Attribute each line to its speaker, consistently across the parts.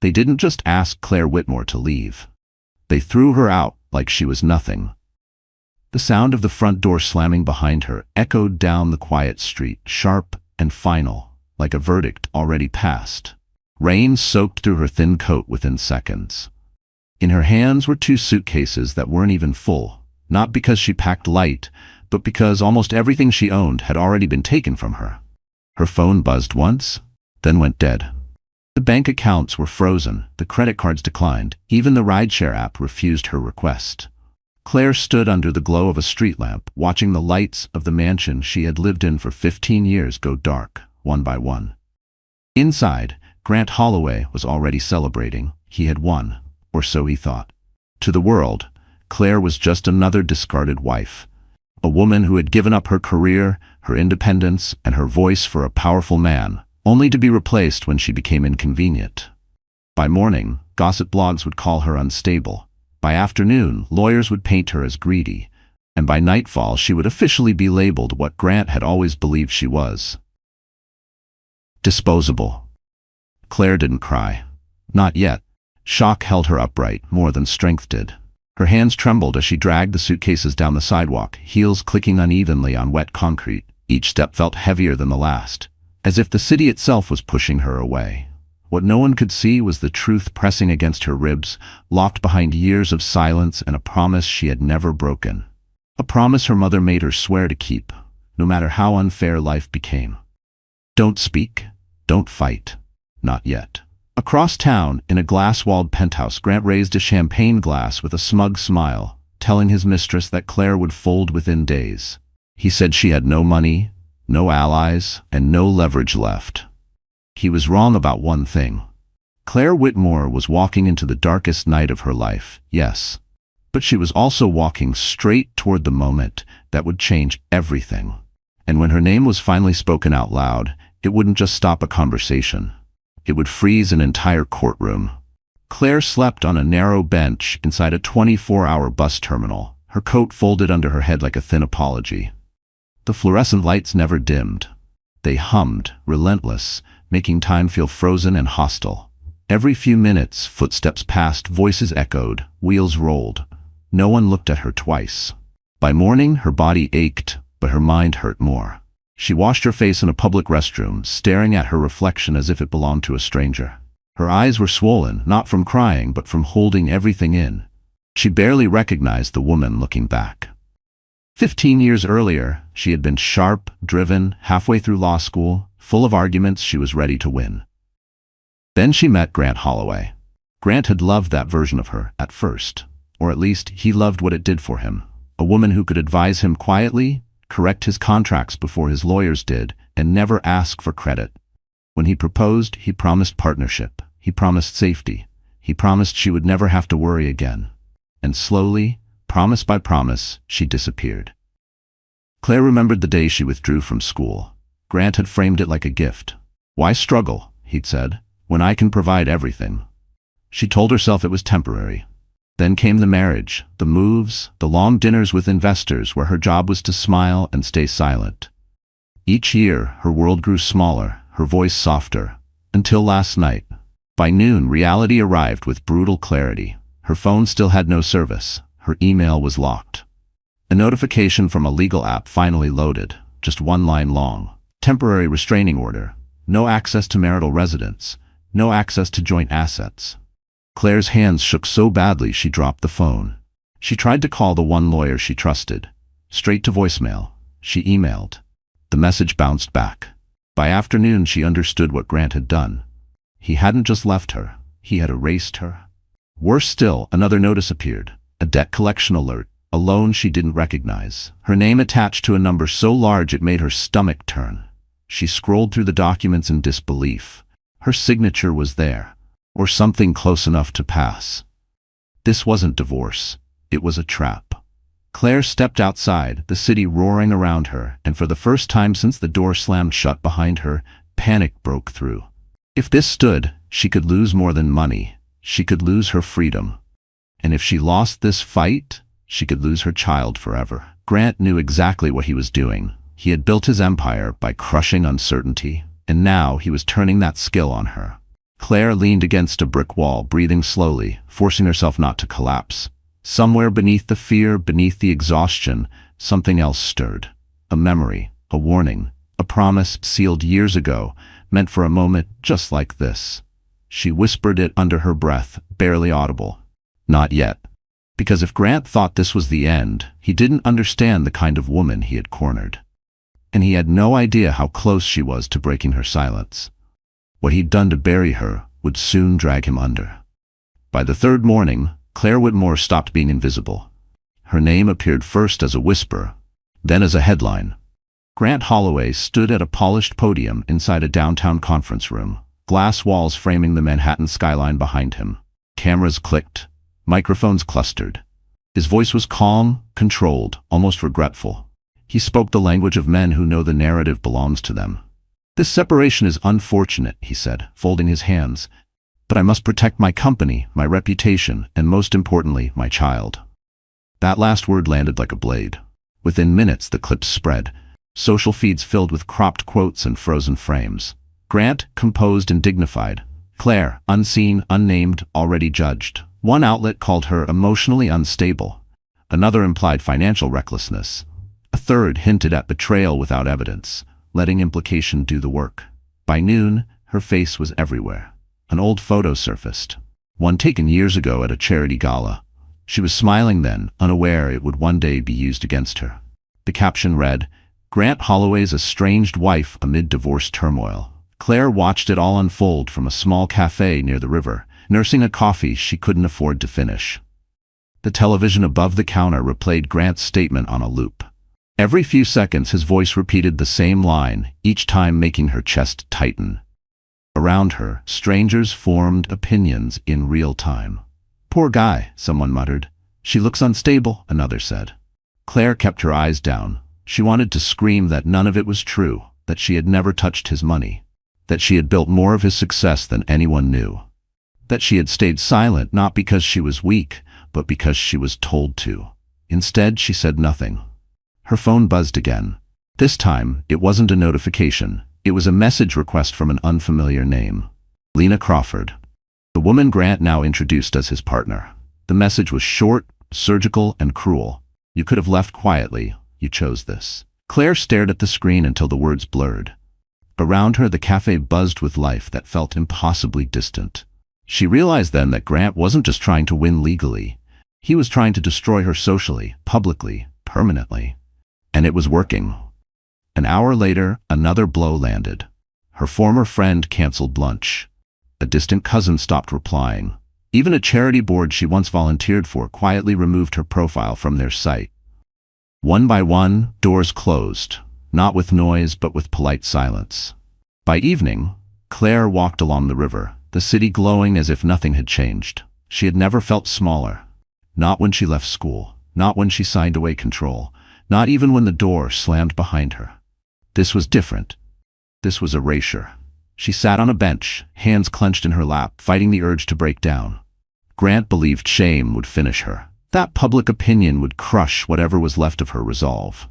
Speaker 1: They didn't just ask Claire Whitmore to leave. They threw her out like she was nothing. The sound of the front door slamming behind her echoed down the quiet street, sharp and final, like a verdict already passed. Rain soaked through her thin coat within seconds. In her hands were 2 suitcases that weren't even full, not because she packed light, but because almost everything she owned had already been taken from her. Her phone buzzed once, then went dead. The bank accounts were frozen, the credit cards declined, even the rideshare app refused her request. Claire stood under the glow of a street lamp, watching the lights of the mansion she had lived in for 15 years go dark, one by one. Inside, Grant Holloway was already celebrating. He had won, or so he thought. To the world, Claire was just another discarded wife. A woman who had given up her career, her independence, and her voice for a powerful man, only to be replaced when she became inconvenient. By morning, gossip blogs would call her unstable. By afternoon, lawyers would paint her as greedy. And by nightfall, she would officially be labeled what Grant had always believed she was: disposable. Claire didn't cry. Not yet. Shock held her upright, more than strength did. Her hands trembled as she dragged the suitcases down the sidewalk, heels clicking unevenly on wet concrete. Each step felt heavier than the last, as if the city itself was pushing her away. What no one could see was the truth pressing against her ribs, locked behind years of silence and a promise she had never broken. A promise her mother made her swear to keep, no matter how unfair life became. Don't speak, don't fight. Not yet. Across town, in a glass-walled penthouse, Grant raised a champagne glass with a smug smile, telling his mistress that Claire would fold within days. He said she had no money, no allies, and no leverage left. He was wrong about one thing. Claire Whitmore was walking into the darkest night of her life, yes, but she was also walking straight toward the moment that would change everything. And when her name was finally spoken out loud, it wouldn't just stop a conversation. It would freeze an entire courtroom. Claire slept on a narrow bench inside a 24-hour bus terminal, her coat folded under her head like a thin apology. The fluorescent lights never dimmed. They hummed, relentless, making time feel frozen and hostile. Every few minutes, footsteps passed, voices echoed, wheels rolled. No one looked at her twice. By morning, her body ached, but her mind hurt more. She washed her face in a public restroom, staring at her reflection as if it belonged to a stranger. Her eyes were swollen, not from crying, but from holding everything in. She barely recognized the woman looking back. 15 years earlier, she had been sharp, driven, halfway through law school, full of arguments she was ready to win. Then she met Grant Holloway. Grant had loved that version of her at first, or at least he loved what it did for him. A woman who could advise him quietly, correct his contracts before his lawyers did, and never ask for credit. When he proposed, he promised partnership. He promised safety. He promised she would never have to worry again. And slowly, promise by promise, she disappeared. Claire remembered the day she withdrew from school. Grant had framed it like a gift. "Why struggle," he'd said, "when I can provide everything?" She told herself it was temporary. Then came the marriage, the moves, the long dinners with investors where her job was to smile and stay silent. Each year, her world grew smaller, her voice softer, until last night. By noon, reality arrived with brutal clarity. Her phone still had no service. Her email was locked. A notification from a legal app finally loaded, just one line long. Temporary restraining order. No access to marital residence. No access to joint assets. Claire's hands shook so badly she dropped the phone. She tried to call the one lawyer she trusted. Straight to voicemail. She emailed. The message bounced back. By afternoon, she understood what Grant had done. He hadn't just left her. He had erased her. Worse still, another notice appeared. A debt collection alert. A loan she didn't recognize. Her name attached to a number so large it made her stomach turn. She scrolled through the documents in disbelief. Her signature was there. Or something close enough to pass. This wasn't divorce. It was a trap. Claire stepped outside, the city roaring around her, and for the first time since the door slammed shut behind her, panic broke through. If this stood, she could lose more than money. She could lose her freedom. And if she lost this fight, she could lose her child forever. Grant knew exactly what he was doing. He had built his empire by crushing uncertainty, and now he was turning that skill on her. Claire leaned against a brick wall, breathing slowly, forcing herself not to collapse. Somewhere beneath the fear, beneath the exhaustion, something else stirred. A memory, a warning, a promise sealed years ago, meant for a moment just like this. She whispered it under her breath, barely audible. Not yet. Because if Grant thought this was the end, he didn't understand the kind of woman he had cornered. And he had no idea how close she was to breaking her silence. What he'd done to bury her would soon drag him under. By the third morning, Claire Whitmore stopped being invisible. Her name appeared first as a whisper, then as a headline. Grant Holloway stood at a polished podium inside a downtown conference room, glass walls framing the Manhattan skyline behind him. Cameras clicked, microphones clustered. His voice was calm, controlled, almost regretful. He spoke the language of men who know the narrative belongs to them. "This separation is unfortunate," he said, folding his hands. "But I must protect my company, my reputation, and most importantly, my child." That last word landed like a blade. Within minutes, the clips spread. Social feeds filled with cropped quotes and frozen frames. Grant, composed and dignified. Claire, unseen, unnamed, already judged. One outlet called her emotionally unstable. Another implied financial recklessness. A third hinted at betrayal without evidence, letting implication do the work. By noon, her face was everywhere. An old photo surfaced, one taken years ago at a charity gala. She was smiling then, unaware it would one day be used against her. The caption read, "Grant Holloway's estranged wife amid divorce turmoil." Claire watched it all unfold from a small cafe near the river, nursing a coffee she couldn't afford to finish. The television above the counter replayed Grant's statement on a loop. Every few seconds his voice repeated the same line, each time making her chest tighten. Around her, strangers formed opinions in real time. "Poor guy," someone muttered. "She looks unstable," another said. Claire kept her eyes down. She wanted to scream that none of it was true, that she had never touched his money, that she had built more of his success than anyone knew, that she had stayed silent not because she was weak, but because she was told to. Instead, she said nothing. Her phone buzzed again. This time, it wasn't a notification. It was a message request from an unfamiliar name. Lena Crawford. The woman Grant now introduced as his partner. The message was short, surgical, and cruel. "You could have left quietly. You chose this." Claire stared at the screen until the words blurred. Around her, the cafe buzzed with life that felt impossibly distant. She realized then that Grant wasn't just trying to win legally. He was trying to destroy her socially, publicly, permanently. And it was working. An hour later, another blow landed. Her former friend canceled lunch. A distant cousin stopped replying. Even a charity board she once volunteered for quietly removed her profile from their site. One by one, doors closed, not with noise but with polite silence. By evening, Claire walked along the river, the city glowing as if nothing had changed. She had never felt smaller. Not when she left school, not when she signed away control, not even when the door slammed behind her. This was different. This was erasure. She sat on a bench, hands clenched in her lap, fighting the urge to break down. Grant believed shame would finish her. That public opinion would crush whatever was left of her resolve.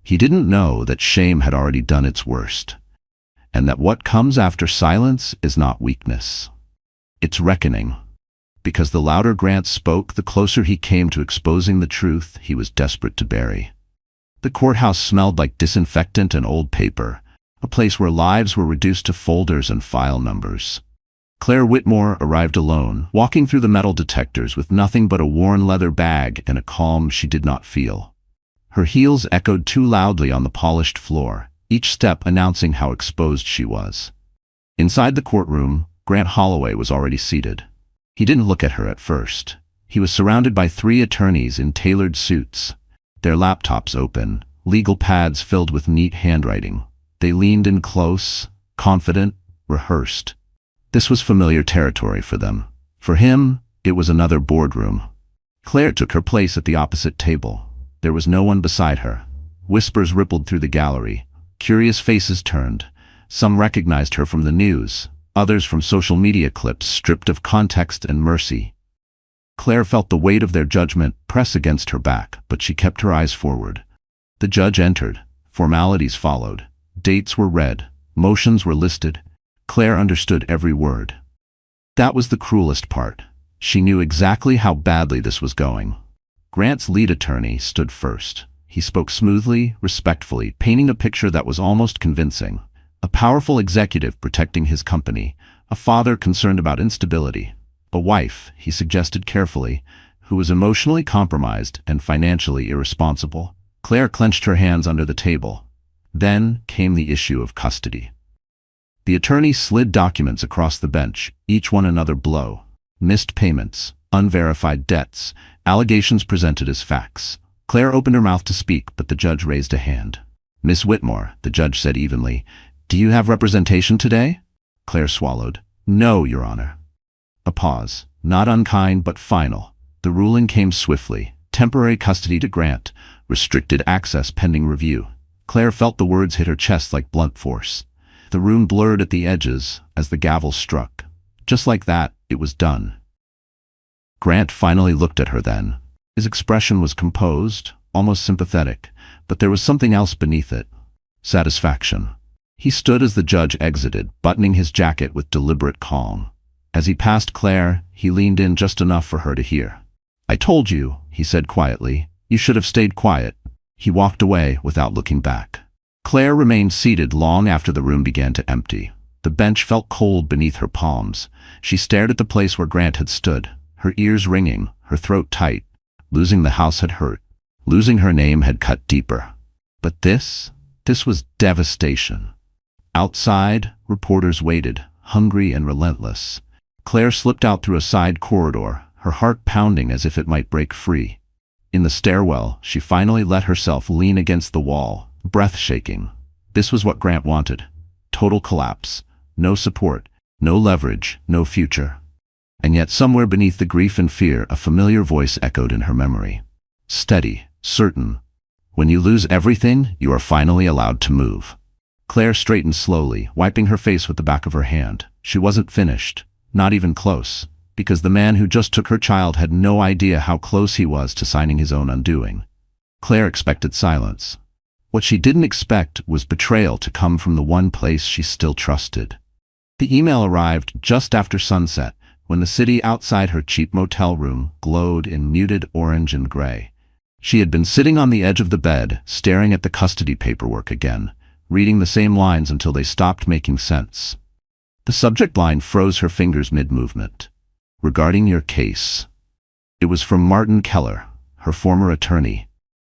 Speaker 1: He didn't know that shame had already done its worst, and that what comes after silence is not weakness. It's reckoning. Because the louder Grant spoke, the closer he came to exposing the truth he was desperate to bury. The courthouse smelled like disinfectant and old paper, a place where lives were reduced to folders and file numbers. Claire Whitmore arrived alone, walking through the metal detectors with nothing but a worn leather bag and a calm she did not feel. Her heels echoed too loudly on the polished floor, each step announcing how exposed she was. Inside the courtroom, Grant Holloway was already seated. He didn't look at her at first. He was surrounded by 3 attorneys in tailored suits, their laptops open, legal pads filled with neat handwriting. They leaned in close, confident, rehearsed. This was familiar territory for them. For him, it was another boardroom. Claire took her place at the opposite table. There was no one beside her. Whispers rippled through the gallery. Curious faces turned. Some recognized her from the news, others from social media clips stripped of context and mercy. Claire felt the weight of their judgment press against her back, but she kept her eyes forward. The judge entered. Formalities followed. Dates were read. Motions were listed. Claire understood every word. That was the cruelest part. She knew exactly how badly this was going. Grant's lead attorney stood first. He spoke smoothly, respectfully, painting a picture that was almost convincing. A powerful executive protecting his company, a father concerned about instability, a wife, he suggested carefully, who was emotionally compromised and financially irresponsible. Claire clenched her hands under the table. Then came the issue of custody. The attorney slid documents across the bench, each one another blow. Missed payments, unverified debts, allegations presented as facts. Claire opened her mouth to speak, but the judge raised a hand. "Miss Whitmore," the judge said evenly, "do you have representation today?" Claire swallowed. "No, Your Honor." A pause, not unkind but final. The ruling came swiftly. Temporary custody to Grant, restricted access pending review. Claire felt the words hit her chest like blunt force. The room blurred at the edges as the gavel struck. Just like that, it was done. Grant finally looked at her then. His expression was composed, almost sympathetic, but there was something else beneath it. Satisfaction. He stood as the judge exited, buttoning his jacket with deliberate calm. As he passed Claire, he leaned in just enough for her to hear. "I told you," he said quietly. "You should have stayed quiet." He walked away without looking back. Claire remained seated long after the room began to empty. The bench felt cold beneath her palms. She stared at the place where Grant had stood, her ears ringing, her throat tight. Losing the house had hurt. Losing her name had cut deeper. But this was devastation. Outside, reporters waited, hungry and relentless. Claire slipped out through a side corridor, her heart pounding as if it might break free. In the stairwell, she finally let herself lean against the wall, breath shaking. This was what Grant wanted. Total collapse. No support, no leverage, no future. And yet somewhere beneath the grief and fear, a familiar voice echoed in her memory. Steady, certain. When you lose everything, you are finally allowed to move. Claire straightened slowly, wiping her face with the back of her hand. She wasn't finished, not even close, because the man who just took her child had no idea how close he was to signing his own undoing. Claire expected silence. What she didn't expect was betrayal to come from the one place she still trusted. The email arrived just after sunset, when the city outside her cheap motel room glowed in muted orange and gray. She had been sitting on the edge of the bed, staring at the custody paperwork again, reading the same lines until they stopped making sense. The subject line froze her fingers mid-movement. Regarding your case. It was from Martin Keller, her former attorney.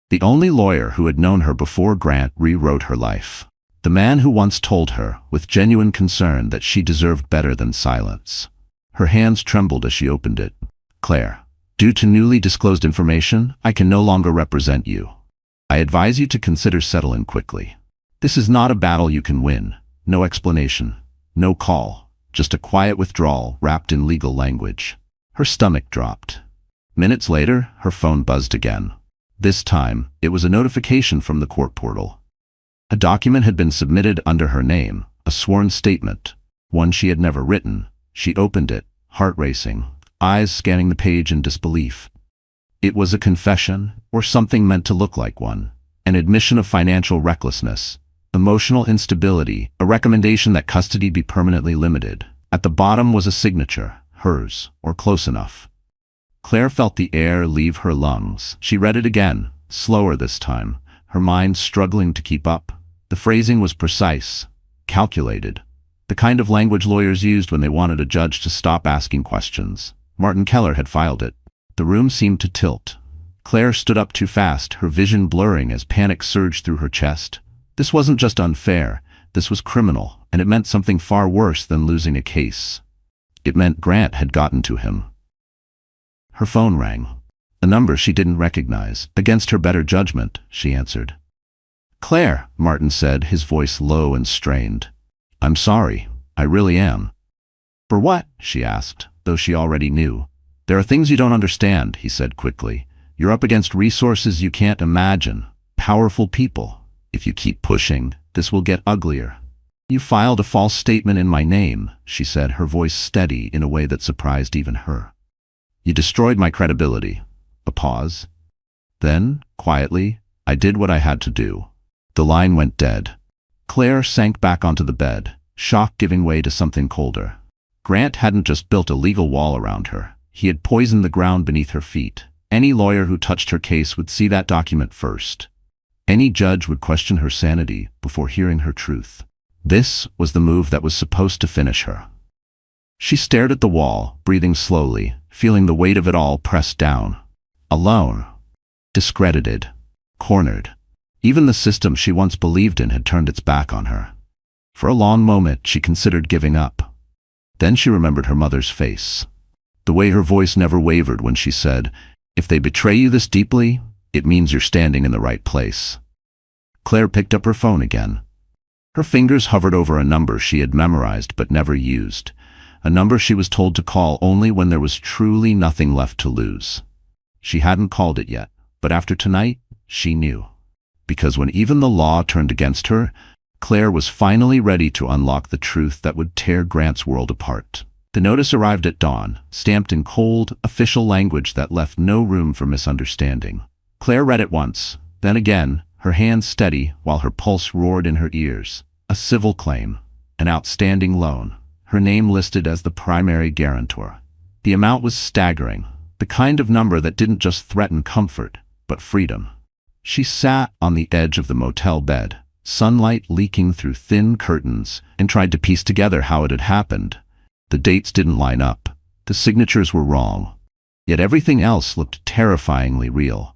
Speaker 1: The only lawyer who had known her before Grant rewrote her life. The man who once told her, with genuine concern, that she deserved better than silence. Her hands trembled as she opened it. Claire, due to newly disclosed information, I can no longer represent you. I advise you to consider settling quickly. This is not a battle you can win. No explanation. No call. Just a quiet withdrawal wrapped in legal language. Her stomach dropped. Minutes later, her phone buzzed again. This time, it was a notification from the court portal. A document had been submitted under her name, a sworn statement, one she had never written. She opened it, heart racing, eyes scanning the page in disbelief. It was a confession, or something meant to look like one, an admission of financial recklessness, emotional instability, a recommendation that custody be permanently limited. At the bottom was a signature, hers, or close enough. Claire felt the air leave her lungs. She read it again, slower this time, her mind struggling to keep up. The phrasing was precise, calculated, the kind of language lawyers used when they wanted a judge to stop asking questions. Martin Keller had filed it. The room seemed to tilt. Claire stood up too fast, her vision blurring as panic surged through her chest. This wasn't just unfair, this was criminal, and it meant something far worse than losing a case. It meant Grant had gotten to him. Her phone rang. A number she didn't recognize. Against her better judgment, she answered. "Claire," Martin said, his voice low and strained. "I'm sorry. I really am." "For what?" she asked, though she already knew. "There are things you don't understand," he said quickly. "You're up against resources you can't imagine. Powerful people. If you keep pushing, this will get uglier." "You filed a false statement in my name," she said, her voice steady in a way that surprised even her. "You destroyed my credibility." A pause. Then, quietly, "I did what I had to do." The line went dead. Claire sank back onto the bed, shock giving way to something colder. Grant hadn't just built a legal wall around her. He had poisoned the ground beneath her feet. Any lawyer who touched her case would see that document first. Any judge would question her sanity before hearing her truth. This was the move that was supposed to finish her. She stared at the wall, breathing slowly, feeling the weight of it all pressed down. Alone. Discredited. Cornered. Even the system she once believed in had turned its back on her. For a long moment, she considered giving up. Then she remembered her mother's face. The way her voice never wavered when she said, "If they betray you this deeply, it means you're standing in the right place." Claire picked up her phone again. Her fingers hovered over a number she had memorized but never used, a number she was told to call only when there was truly nothing left to lose. She hadn't called it yet, but after tonight, she knew. Because when even the law turned against her, Claire was finally ready to unlock the truth that would tear Grant's world apart. The notice arrived at dawn, stamped in cold, official language that left no room for misunderstanding. Claire read it once, then again, her hands steady while her pulse roared in her ears. A civil claim, an outstanding loan, her name listed as the primary guarantor. The amount was staggering, the kind of number that didn't just threaten comfort, but freedom. She sat on the edge of the motel bed, sunlight leaking through thin curtains, and tried to piece together how it had happened. The dates didn't line up. The signatures were wrong. Yet everything else looked terrifyingly real.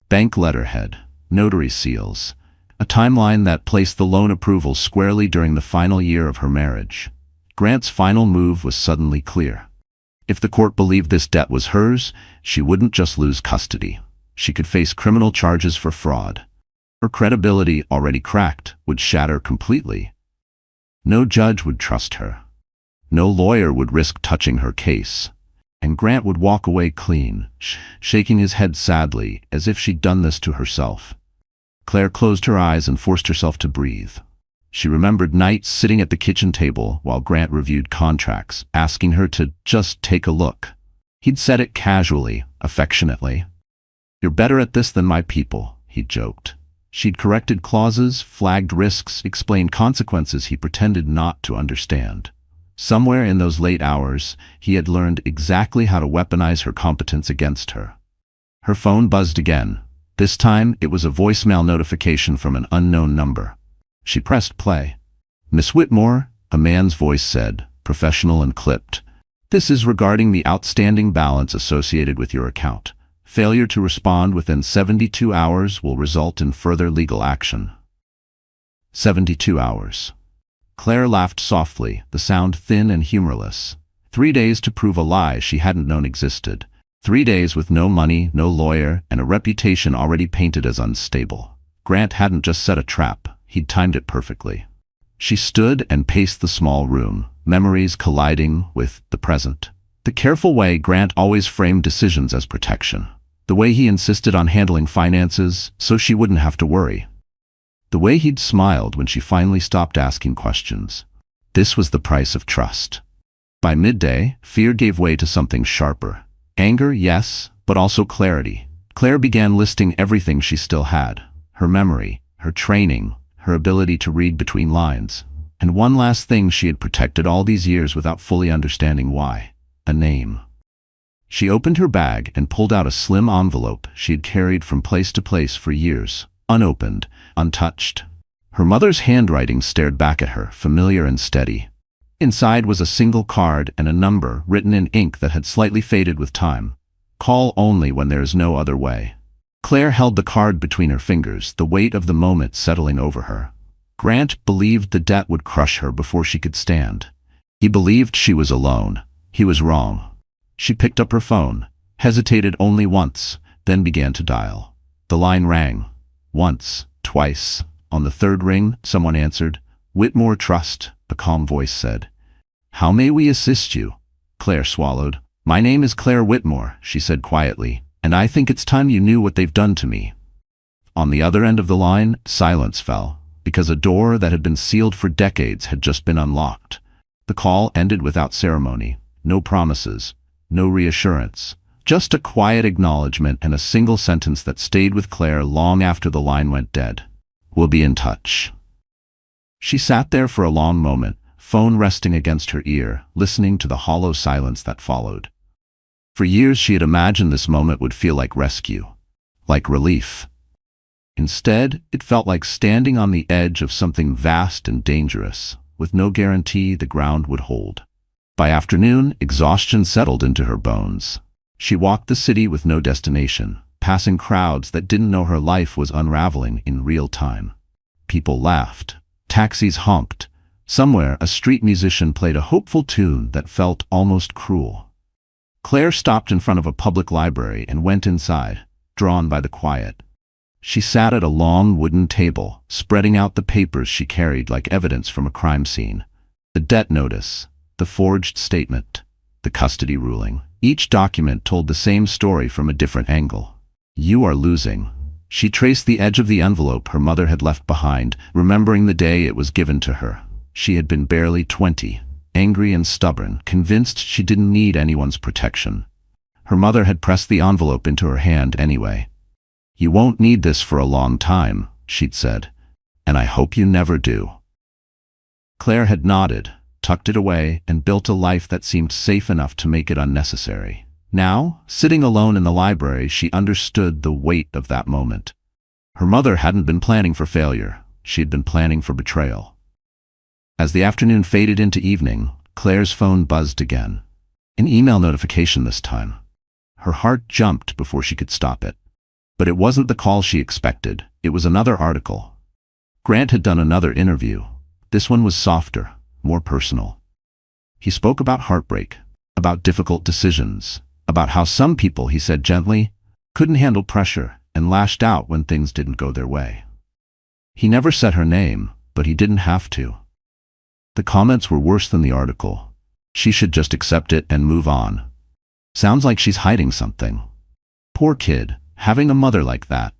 Speaker 1: Bank letterhead, notary seals, a timeline that placed the loan approval squarely during the final year of her marriage. Grant's final move was suddenly clear. If the court believed this debt was hers, she wouldn't just lose custody. She could face criminal charges for fraud. Her credibility, already cracked, would shatter completely. No judge would trust her. No lawyer would risk touching her case. And Grant would walk away clean, shaking his head sadly, as if she'd done this to herself. Claire closed her eyes and forced herself to breathe. She remembered nights sitting at the kitchen table while Grant reviewed contracts, asking her to just take a look. He'd said it casually, affectionately. "You're better at this than my people," he'd joked. She'd corrected clauses, flagged risks, explained consequences he pretended not to understand. Somewhere in those late hours, he had learned exactly how to weaponize her competence against her. Her phone buzzed again. This time, it was a voicemail notification from an unknown number. She pressed play. "Miss Whitmore," a man's voice said, professional and clipped. "This is regarding the outstanding balance associated with your account. Failure to respond within 72 hours will result in further legal action." 72 hours. Claire laughed softly, the sound thin and humorless. 3 days to prove a lie she hadn't known existed. 3 days with no money, no lawyer, and a reputation already painted as unstable. Grant hadn't just set a trap, he'd timed it perfectly. She stood and paced the small room, memories colliding with the present. The careful way Grant always framed decisions as protection. The way he insisted on handling finances so she wouldn't have to worry. The way he'd smiled when she finally stopped asking questions. This was the price of trust. By midday, fear gave way to something sharper. Anger, yes, but also clarity. Claire began listing everything she still had. Her memory, her training, her ability to read between lines. And one last thing she had protected all these years without fully understanding why. A name. She opened her bag and pulled out a slim envelope she had carried from place to place for years. Unopened, untouched. Her mother's handwriting stared back at her, familiar and steady. Inside was a single card and a number written in ink that had slightly faded with time. "Call only when there is no other way." Claire held the card between her fingers, the weight of the moment settling over her. Grant believed the debt would crush her before she could stand. He believed she was alone. He was wrong. She picked up her phone, hesitated only once, then began to dial. The line rang. Once, twice. On the third ring, someone answered. "Whitmore Trust," a calm voice said. "How may we assist you?" Claire swallowed. "My name is Claire Whitmore," she said quietly, "and I think it's time you knew what they've done to me." On the other end of the line, silence fell, because a door that had been sealed for decades had just been unlocked. The call ended without ceremony. No promises, no reassurance. Just a quiet acknowledgement and a single sentence that stayed with Claire long after the line went dead. "We'll be in touch." She sat there for a long moment, phone resting against her ear, listening to the hollow silence that followed. For years she had imagined this moment would feel like rescue, like relief. Instead, it felt like standing on the edge of something vast and dangerous, with no guarantee the ground would hold. By afternoon, exhaustion settled into her bones. She walked the city with no destination, passing crowds that didn't know her life was unraveling in real time. People laughed. Taxis honked. Somewhere, a street musician played a hopeful tune that felt almost cruel. Claire stopped in front of a public library and went inside, drawn by the quiet. She sat at a long wooden table, spreading out the papers she carried like evidence from a crime scene. The debt notice, the forged statement, the custody ruling. Each document told the same story from a different angle. "You are losing." She traced the edge of the envelope her mother had left behind, remembering the day it was given to her. She had been barely 20, angry and stubborn, convinced she didn't need anyone's protection. Her mother had pressed the envelope into her hand anyway. "You won't need this for a long time," she'd said, "and I hope you never do." Claire had nodded, tucked it away, and built a life that seemed safe enough to make it unnecessary. Now, sitting alone in the library, she understood the weight of that moment. Her mother hadn't been planning for failure. She had been planning for betrayal. As the afternoon faded into evening, Claire's phone buzzed again. An email notification this time. Her heart jumped before she could stop it. But it wasn't the call she expected. It was another article. Grant had done another interview. This one was softer, more personal. He spoke about heartbreak, about difficult decisions, about how some people, he said gently, couldn't handle pressure and lashed out when things didn't go their way. He never said her name, but he didn't have to. The comments were worse than the article. She should just accept it and move on. Sounds like she's hiding something. Poor kid, having a mother like that.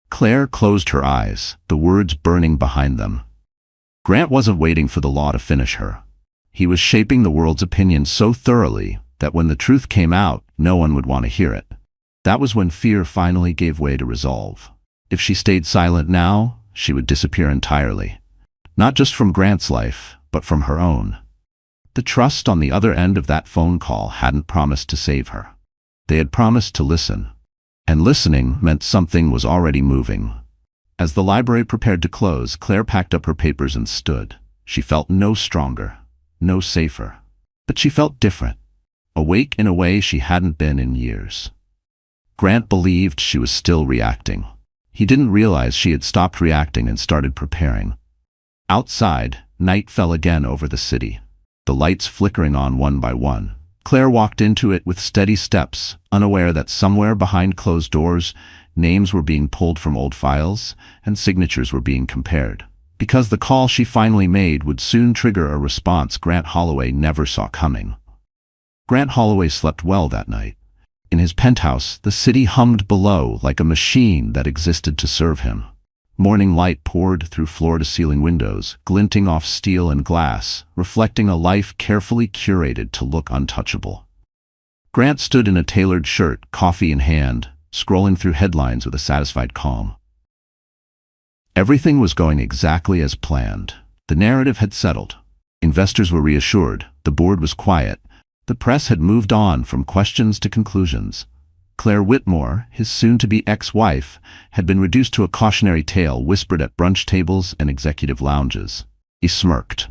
Speaker 1: Claire closed her eyes, the words burning behind them. Grant wasn't waiting for the law to finish her. He was shaping the world's opinion so thoroughly that when the truth came out, no one would want to hear it. That was when fear finally gave way to resolve. If she stayed silent now, she would disappear entirely. Not just from Grant's life, but from her own. The trust on the other end of that phone call hadn't promised to save her. They had promised to listen. And listening meant something was already moving. As the library prepared to close, Claire packed up her papers and stood. She felt no stronger, no safer. But she felt different, awake in a way she hadn't been in years. Grant believed she was still reacting. He didn't realize she had stopped reacting and started preparing. Outside, night fell again over the city, the lights flickering on one by one. Claire walked into it with steady steps, unaware that somewhere behind closed doors, names were being pulled from old files and signatures were being compared. Because the call she finally made would soon trigger a response Grant Holloway never saw coming. Grant Holloway slept well that night. In his penthouse, the city hummed below like a machine that existed to serve him. Morning light poured through floor-to-ceiling windows, glinting off steel and glass, reflecting a life carefully curated to look untouchable. Grant stood in a tailored shirt, coffee in hand, scrolling through headlines with a satisfied calm. Everything was going exactly as planned. The narrative had settled. Investors were reassured. The board was quiet. The press had moved on from questions to conclusions. Claire Whitmore, his soon-to-be ex-wife, had been reduced to a cautionary tale whispered at brunch tables and executive lounges. He smirked.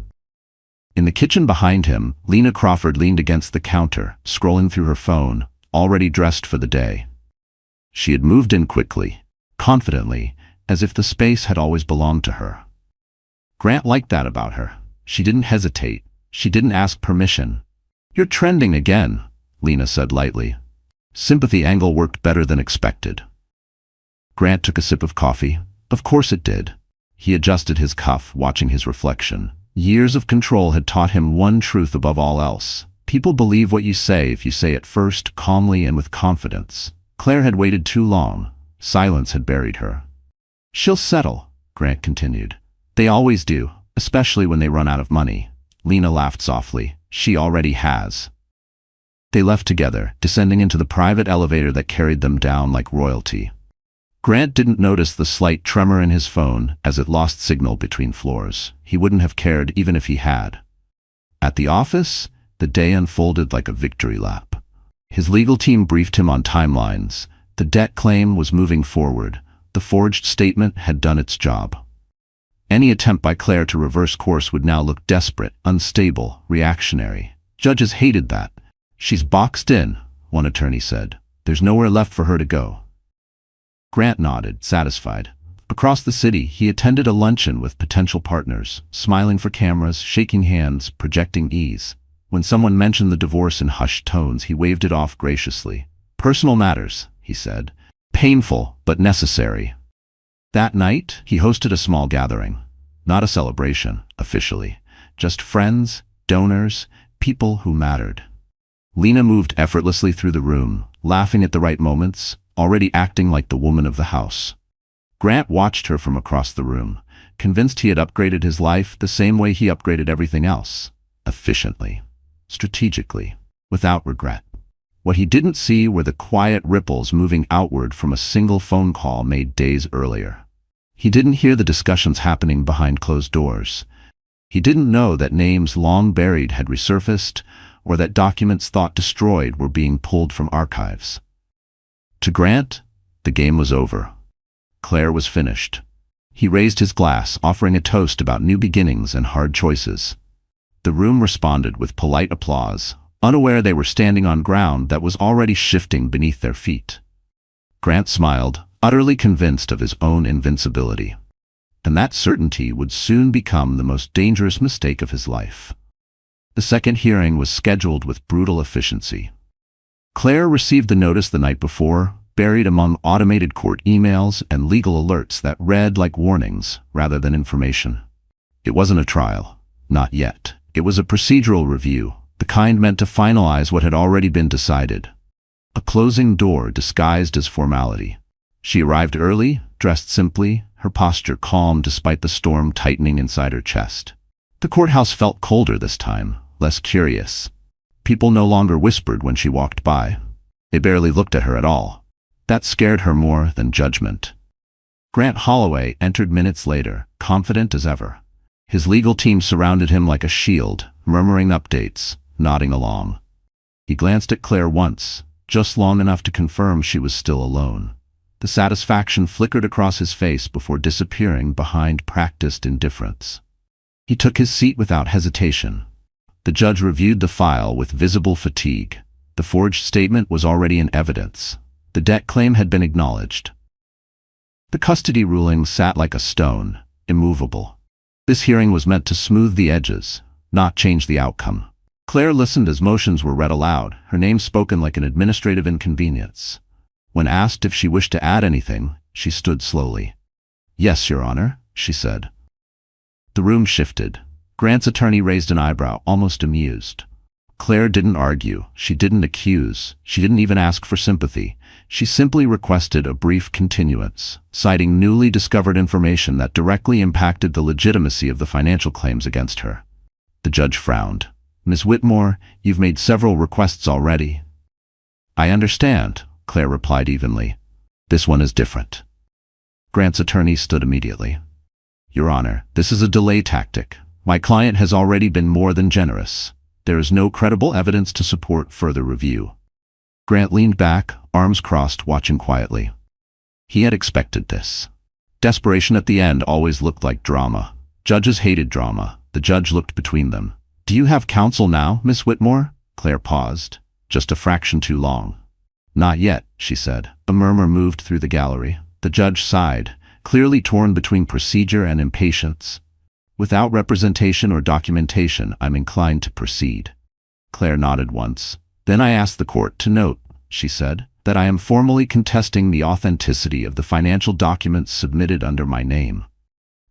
Speaker 1: In the kitchen behind him, Lena Crawford leaned against the counter, scrolling through her phone, already dressed for the day. She had moved in quickly, confidently, as if the space had always belonged to her. Grant liked that about her. She didn't hesitate. She didn't ask permission. "You're trending again," Lena said lightly. Sympathy angle worked better than expected. Grant took a sip of coffee. Of course it did. He adjusted his cuff, watching his reflection. Years of control had taught him one truth above all else. People believe what you say if you say it first, calmly and with confidence. Claire had waited too long. Silence had buried her. "She'll settle," Grant continued. "They always do, especially when they run out of money." Lena laughed softly. "She already has." They left together, descending into the private elevator that carried them down like royalty. Grant didn't notice the slight tremor in his phone as it lost signal between floors. He wouldn't have cared even if he had. At the office, the day unfolded like a victory lap. His legal team briefed him on timelines. The debt claim was moving forward. The forged statement had done its job. Any attempt by Claire to reverse course would now look desperate, unstable, reactionary. Judges hated that. "She's boxed in," one attorney said. "There's nowhere left for her to go." Grant nodded, satisfied. Across the city, he attended a luncheon with potential partners, smiling for cameras, shaking hands, projecting ease. When someone mentioned the divorce in hushed tones, he waved it off graciously. "Personal matters," he said. "Painful, but necessary." That night, he hosted a small gathering. Not a celebration, officially. Just friends, donors, people who mattered. Lena moved effortlessly through the room, laughing at the right moments, already acting like the woman of the house. Grant watched her from across the room, convinced he had upgraded his life the same way he upgraded everything else. Efficiently. Strategically. Without regret. What he didn't see were the quiet ripples moving outward from a single phone call made days earlier. He didn't hear the discussions happening behind closed doors. He didn't know that names long buried had resurfaced, or that documents thought destroyed were being pulled from archives. To Grant, the game was over. Claire was finished. He raised his glass, offering a toast about new beginnings and hard choices. The room responded with polite applause, unaware they were standing on ground that was already shifting beneath their feet. Grant smiled, utterly convinced of his own invincibility. And that certainty would soon become the most dangerous mistake of his life. The second hearing was scheduled with brutal efficiency. Claire received the notice the night before, buried among automated court emails and legal alerts that read like warnings rather than information. It wasn't a trial. Not yet. It was a procedural review, the kind meant to finalize what had already been decided. A closing door disguised as formality. She arrived early, dressed simply, her posture calm despite the storm tightening inside her chest. The courthouse felt colder this time, less curious. People no longer whispered when she walked by. They barely looked at her at all. That scared her more than judgment. Grant Holloway entered minutes later, confident as ever. His legal team surrounded him like a shield, murmuring updates, nodding along. He glanced at Claire once, just long enough to confirm she was still alone. The satisfaction flickered across his face before disappearing behind practiced indifference. He took his seat without hesitation. The judge reviewed the file with visible fatigue. The forged statement was already in evidence. The debt claim had been acknowledged. The custody ruling sat like a stone, immovable. This hearing was meant to smooth the edges, not change the outcome. Claire listened as motions were read aloud, her name spoken like an administrative inconvenience. When asked if she wished to add anything, she stood slowly. "Yes, Your Honor," she said. The room shifted. Grant's attorney raised an eyebrow, almost amused. Claire didn't argue, she didn't accuse, she didn't even ask for sympathy. She simply requested a brief continuance, citing newly discovered information that directly impacted the legitimacy of the financial claims against her. The judge frowned. "Ms. Whitmore, you've made several requests already." "I understand," Claire replied evenly. "This one is different." Grant's attorney stood immediately. "Your Honor, this is a delay tactic. My client has already been more than generous. There is no credible evidence to support further review." Grant leaned back, arms crossed, watching quietly. He had expected this. Desperation at the end always looked like drama. Judges hated drama. The judge looked between them. "Do you have counsel now, Miss Whitmore?" Claire paused. Just a fraction too long. "Not yet," she said. A murmur moved through the gallery. The judge sighed, clearly torn between procedure and impatience. "Without representation or documentation, I'm inclined to proceed." Claire nodded once. "Then I ask the court to note," she said, "that I am formally contesting the authenticity of the financial documents submitted under my name."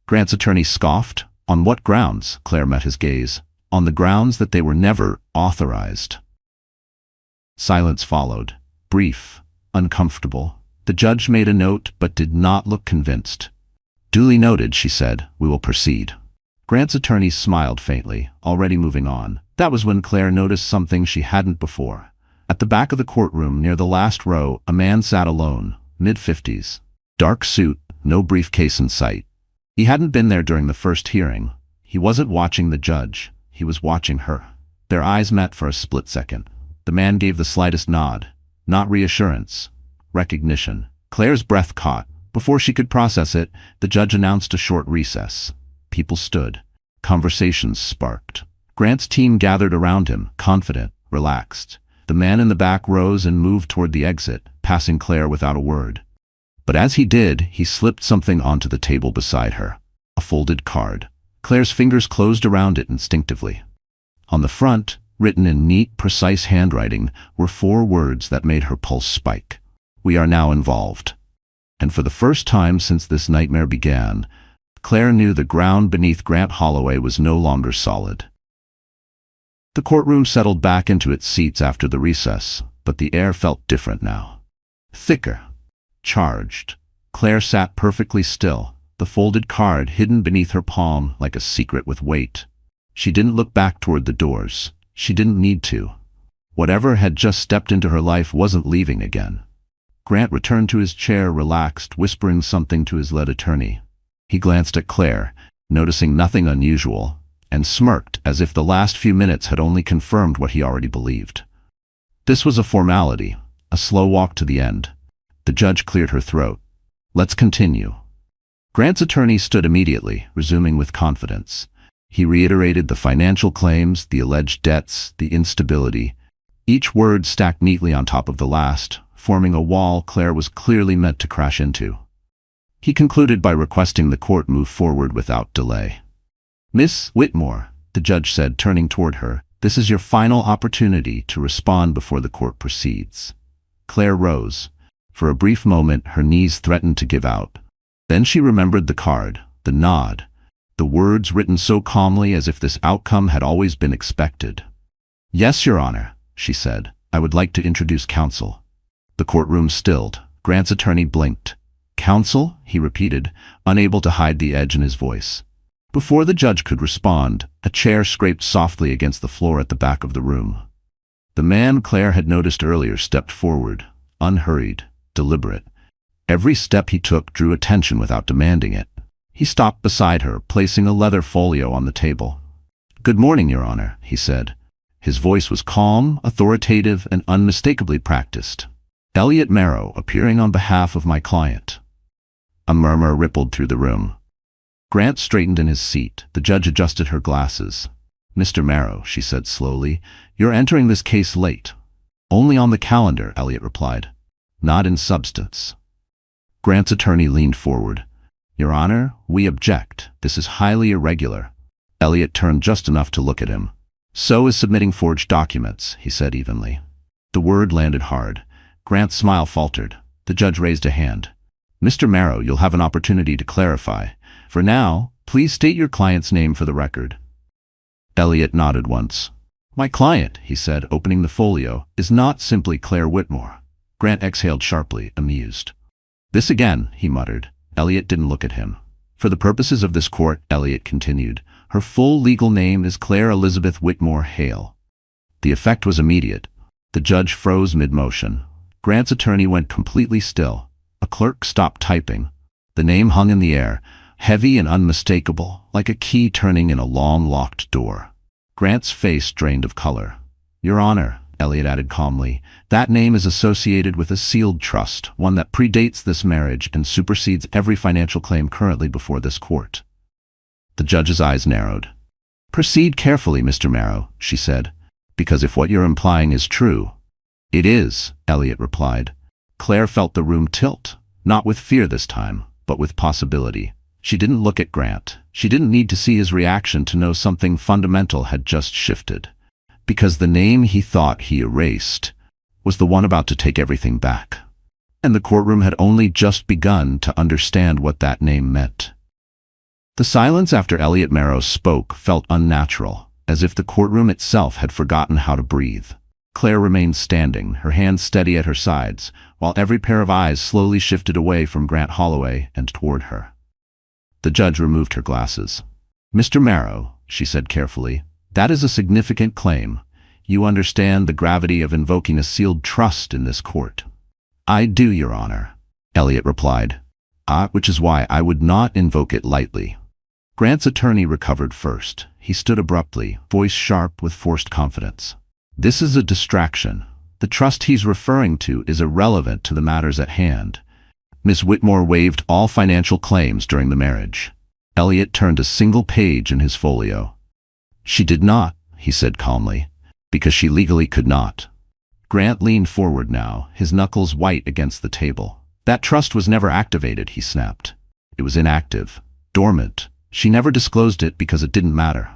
Speaker 1: Grant's attorney scoffed. "On what grounds?" Claire met his gaze. "On the grounds that they were never authorized." Silence followed. Brief, uncomfortable. The judge made a note but did not look convinced. "Duly noted," she said. "We will proceed." Grant's attorney smiled faintly, already moving on. That was when Claire noticed something she hadn't before. At the back of the courtroom, near the last row, a man sat alone, mid-50s. Dark suit, no briefcase in sight. He hadn't been there during the first hearing. He wasn't watching the judge. He was watching her. Their eyes met for a split second. The man gave the slightest nod. Not reassurance. Recognition. Claire's breath caught. Before she could process it, the judge announced a short recess. People stood. Conversations sparked. Grant's team gathered around him, confident, relaxed. The man in the back rose and moved toward the exit, passing Claire without a word. But as he did, he slipped something onto the table beside her. A folded card. Claire's fingers closed around it instinctively. On the front, written in neat, precise handwriting, were 4 words that made her pulse spike. "We are now involved." And for the first time since this nightmare began, Claire knew the ground beneath Grant Holloway was no longer solid. The courtroom settled back into its seats after the recess, but the air felt different now. Thicker. Charged. Claire sat perfectly still, the folded card hidden beneath her palm like a secret with weight. She didn't look back toward the doors. She didn't need to. Whatever had just stepped into her life wasn't leaving again. Grant returned to his chair, relaxed, whispering something to his lead attorney. He glanced at Claire, noticing nothing unusual, and smirked as if the last few minutes had only confirmed what he already believed. This was a formality, a slow walk to the end. The judge cleared her throat. "Let's continue." Grant's attorney stood immediately, resuming with confidence. He reiterated the financial claims, the alleged debts, the instability. Each word stacked neatly on top of the last, forming a wall Claire was clearly meant to crash into. He concluded by requesting the court move forward without delay. "Miss Whitmore," the judge said, turning toward her, "this is your final opportunity to respond before the court proceeds." Claire rose. For a brief moment, her knees threatened to give out. Then she remembered the card, the nod, the words written so calmly as if this outcome had always been expected. "Yes, Your Honor," she said. "I would like to introduce counsel." The courtroom stilled. Grant's attorney blinked. "Counsel?" he repeated, unable to hide the edge in his voice. Before the judge could respond, a chair scraped softly against the floor at the back of the room. The man Claire had noticed earlier stepped forward, unhurried, deliberate. Every step he took drew attention without demanding it. He stopped beside her, placing a leather folio on the table. "Good morning, Your Honor," he said. His voice was calm, authoritative, and unmistakably practiced. "Elliot Marrow, appearing on behalf of my client." A murmur rippled through the room. Grant straightened in his seat. The judge adjusted her glasses. "Mr. Marrow," she said slowly, "you're entering this case late." "Only on the calendar," Elliot replied. "Not in substance." Grant's attorney leaned forward. "Your Honor, we object. This is highly irregular." Elliot turned just enough to look at him. "So is submitting forged documents," he said evenly. The word landed hard. Grant's smile faltered. The judge raised a hand. "Mr. Marrow, you'll have an opportunity to clarify. For now, please state your client's name for the record." Elliot nodded once. "My client," he said, opening the folio, "is not simply Claire Whitmore." Grant exhaled sharply, amused. "This again," he muttered. Elliot didn't look at him. "For the purposes of this court," Elliot continued, "her full legal name is Claire Elizabeth Whitmore Hale." The effect was immediate. The judge froze mid-motion. Grant's attorney went completely still. A clerk stopped typing. The name hung in the air, heavy and unmistakable, like a key turning in a long locked door. Grant's face drained of color. "Your Honor," Elliot added calmly, "that name is associated with a sealed trust, one that predates this marriage and supersedes every financial claim currently before this court." The judge's eyes narrowed. "Proceed carefully, Mr. Marrow," she said, "because if what you're implying is true—" "It is," Elliot replied. Claire felt the room tilt, not with fear this time, but with possibility. She didn't look at Grant. She didn't need to see his reaction to know something fundamental had just shifted. Because the name he thought he erased was the one about to take everything back. And the courtroom had only just begun to understand what that name meant. The silence after Elliot Marrow spoke felt unnatural, as if the courtroom itself had forgotten how to breathe. Claire remained standing, her hands steady at her sides, while every pair of eyes slowly shifted away from Grant Holloway and toward her. The judge removed her glasses. "Mr. Marrow," she said carefully, "that is a significant claim. You understand the gravity of invoking a sealed trust in this court." "I do, Your Honor," Elliot replied. Which is why I would not invoke it lightly. Grant's attorney recovered first. He stood abruptly, voice sharp with forced confidence. This is a distraction. The trust he's referring to is irrelevant to the matters at hand. Miss Whitmore waived all financial claims during the marriage. Elliot turned a single page in his folio. She did not, he said calmly, because she legally could not. Grant leaned forward now, his knuckles white against the table. That trust was never activated, he snapped. It was inactive, dormant. She never disclosed it because it didn't matter.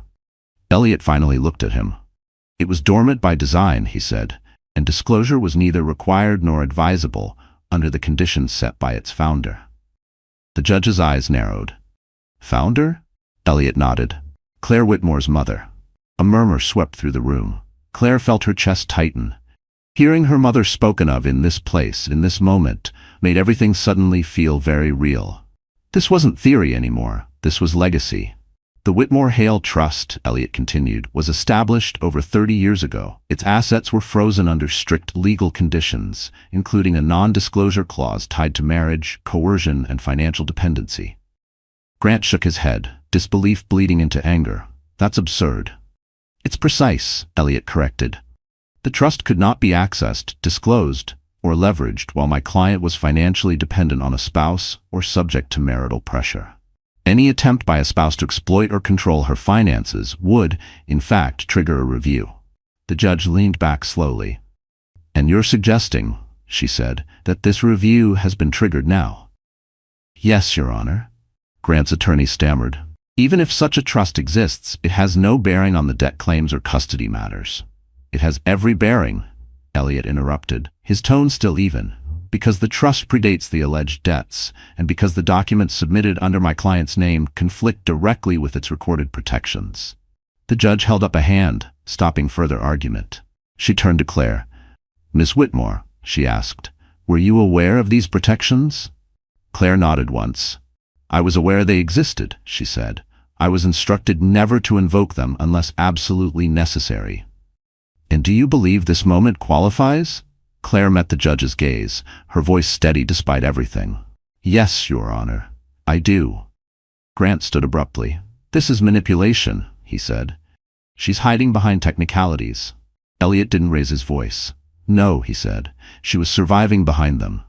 Speaker 1: Elliot finally looked at him. It was dormant by design, he said, and disclosure was neither required nor advisable under the conditions set by its founder. The judge's eyes narrowed. Founder? Elliot nodded. Claire Whitmore's mother. A murmur swept through the room. Claire felt her chest tighten. Hearing her mother spoken of in this place, in this moment, made everything suddenly feel very real. This wasn't theory anymore. This was legacy. The Whitmore-Hale Trust, Elliot continued, was established over 30 years ago. Its assets were frozen under strict legal conditions, including a non-disclosure clause tied to marriage, coercion, and financial dependency. Grant shook his head, disbelief bleeding into anger. That's absurd. It's precise, Elliot corrected. The trust could not be accessed, disclosed, or leveraged while my client was financially dependent on a spouse or subject to marital pressure. Any attempt by a spouse to exploit or control her finances would, in fact, trigger a review. The judge leaned back slowly. And you're suggesting, she said, that this review has been triggered now? Yes, Your Honor. Grant's attorney stammered. Even if such a trust exists, it has no bearing on the debt claims or custody matters. It has every bearing, Elliot interrupted, his tone still even, because the trust predates the alleged debts, and because the documents submitted under my client's name conflict directly with its recorded protections. The judge held up a hand, stopping further argument. She turned to Claire. Miss Whitmore, she asked, were you aware of these protections? Claire nodded once. I was aware they existed, she said. I was instructed never to invoke them unless absolutely necessary. And do you believe this moment qualifies? Claire met the judge's gaze, her voice steady despite everything. Yes, Your Honor, I do. Grant stood abruptly. This is manipulation, he said. She's hiding behind technicalities. Elliot didn't raise his voice. No, he said. She was surviving behind them.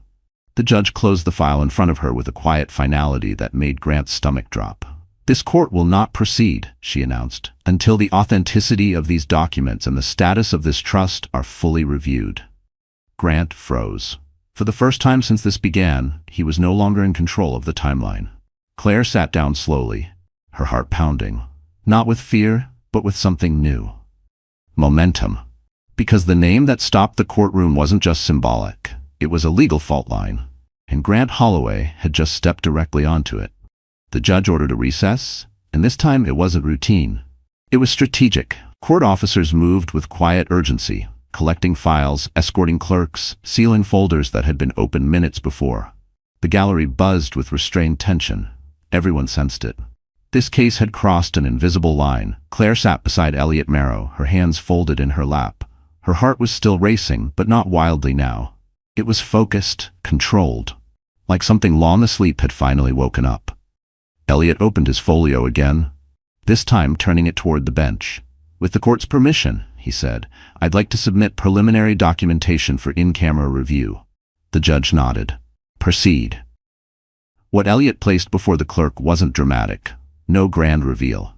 Speaker 1: The judge closed the file in front of her with a quiet finality that made Grant's stomach drop. This court will not proceed, she announced, until the authenticity of these documents and the status of this trust are fully reviewed. Grant froze. For the first time since this began, he was no longer in control of the timeline. Claire sat down slowly, her heart pounding, not with fear, but with something new. Momentum. Because the name that stopped the courtroom wasn't just symbolic, it was a legal fault line, and Grant Holloway had just stepped directly onto it. The judge ordered a recess, and this time it wasn't routine. It was strategic. Court officers moved with quiet urgency, collecting files, escorting clerks, sealing folders that had been opened minutes before. The gallery buzzed with restrained tension. Everyone sensed it. This case had crossed an invisible line. Claire sat beside Elliot Marrow, her hands folded in her lap. Her heart was still racing, but not wildly now. It was focused, controlled, like something long asleep had finally woken up. Elliot opened his folio again, this time turning it toward the bench. With the court's permission, he said, I'd like to submit preliminary documentation for in-camera review. The judge nodded. Proceed. What Elliot placed before the clerk wasn't dramatic. No grand reveal.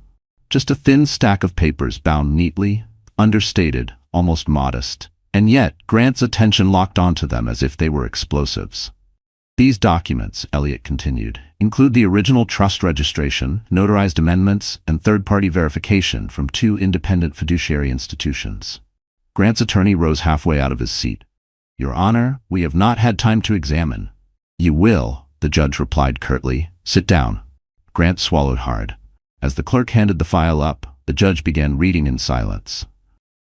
Speaker 1: Just a thin stack of papers bound neatly, understated, almost modest. And yet, Grant's attention locked onto them as if they were explosives. These documents, Elliot continued, include the original trust registration, notarized amendments, and third-party verification from 2 independent fiduciary institutions. Grant's attorney rose halfway out of his seat. Your Honor, we have not had time to examine. You will, the judge replied curtly. Sit down. Grant swallowed hard. As the clerk handed the file up, the judge began reading in silence.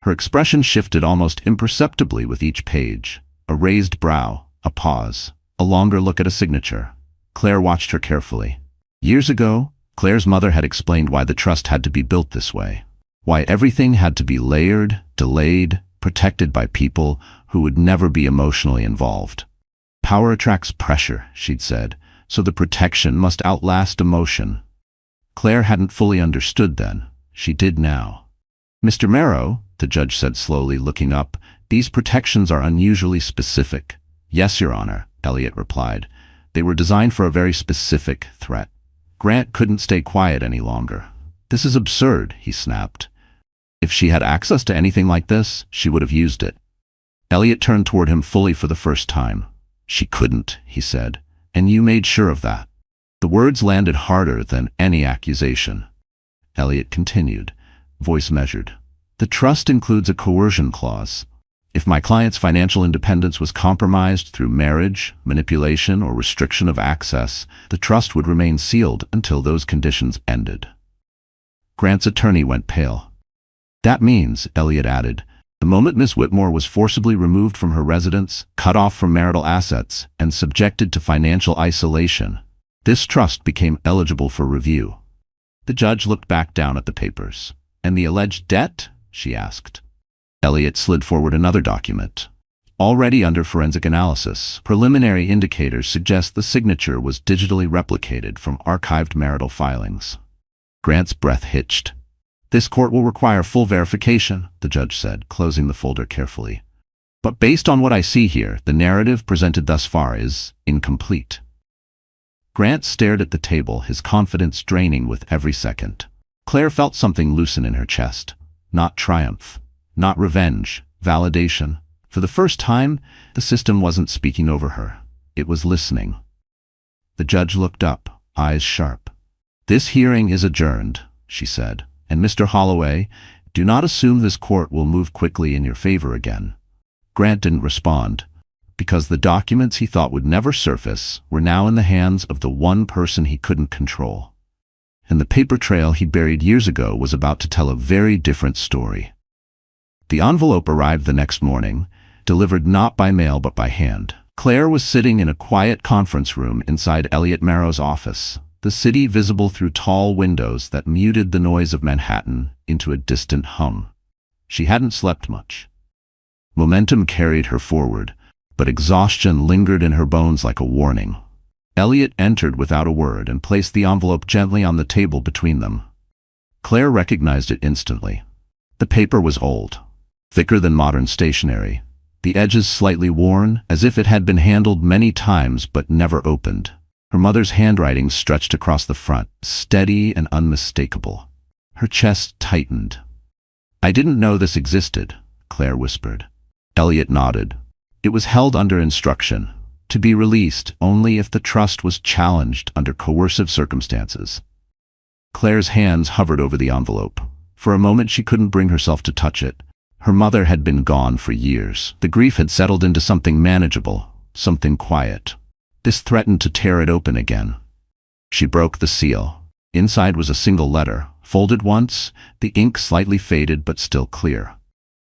Speaker 1: Her expression shifted almost imperceptibly with each page. A raised brow, a pause, a longer look at a signature. Claire watched her carefully. Years ago, Claire's mother had explained why the trust had to be built this way. Why everything had to be layered, delayed, protected by people who would never be emotionally involved. Power attracts pressure, she'd said. So the protection must outlast emotion. Claire hadn't fully understood then. She did now. "Mr. Marrow," the judge said slowly, looking up, "these protections are unusually specific." "Yes, Your Honor," Elliot replied. "They were designed for a very specific threat." Grant couldn't stay quiet any longer. "This is absurd," he snapped. If she had access to anything like this, she would have used it. Elliot turned toward him fully for the first time. "She couldn't," he said, "and you made sure of that." The words landed harder than any accusation. Elliot continued, voice measured. "The trust includes a coercion clause. If my client's financial independence was compromised through marriage, manipulation, or restriction of access, the trust would remain sealed until those conditions ended." Grant's attorney went pale. "That means," Elliot added, "the moment Miss Whitmore was forcibly removed from her residence, cut off from marital assets, and subjected to financial isolation, this trust became eligible for review." The judge looked back down at the papers. "And the alleged debt?" she asked. Elliot slid forward another document. "Already under forensic analysis, preliminary indicators suggest the signature was digitally replicated from archived marital filings." Grant's breath hitched. "This court will require full verification," the judge said, closing the folder carefully. "But based on what I see here, the narrative presented thus far is incomplete." Grant stared at the table, his confidence draining with every second. Claire felt something loosen in her chest. Not triumph. Not revenge. Validation. For the first time, the system wasn't speaking over her. It was listening. The judge looked up, eyes sharp. "This hearing is adjourned," she said. "And Mr. Holloway, do not assume this court will move quickly in your favor again." Grant didn't respond, because the documents he thought would never surface were now in the hands of the one person he couldn't control. And the paper trail he'd buried years ago was about to tell a very different story. The envelope arrived the next morning, delivered not by mail but by hand. Claire was sitting in a quiet conference room inside Elliot Marrow's office, the city visible through tall windows that muted the noise of Manhattan into a distant hum. She hadn't slept much. Momentum carried her forward, but exhaustion lingered in her bones like a warning. Elliot entered without a word and placed the envelope gently on the table between them. Claire recognized it instantly. The paper was old, thicker than modern stationery, the edges slightly worn, as if it had been handled many times but never opened. Her mother's handwriting stretched across the front, steady and unmistakable. Her chest tightened. "I didn't know this existed," Claire whispered. Elliot nodded. It was held under instruction, to be released only if the trust was challenged under coercive circumstances. Claire's hands hovered over the envelope. For a moment she couldn't bring herself to touch it. Her mother had been gone for years. The grief had settled into something manageable, something quiet. This threatened to tear it open again. She broke the seal. Inside was a single letter, folded once, the ink slightly faded but still clear.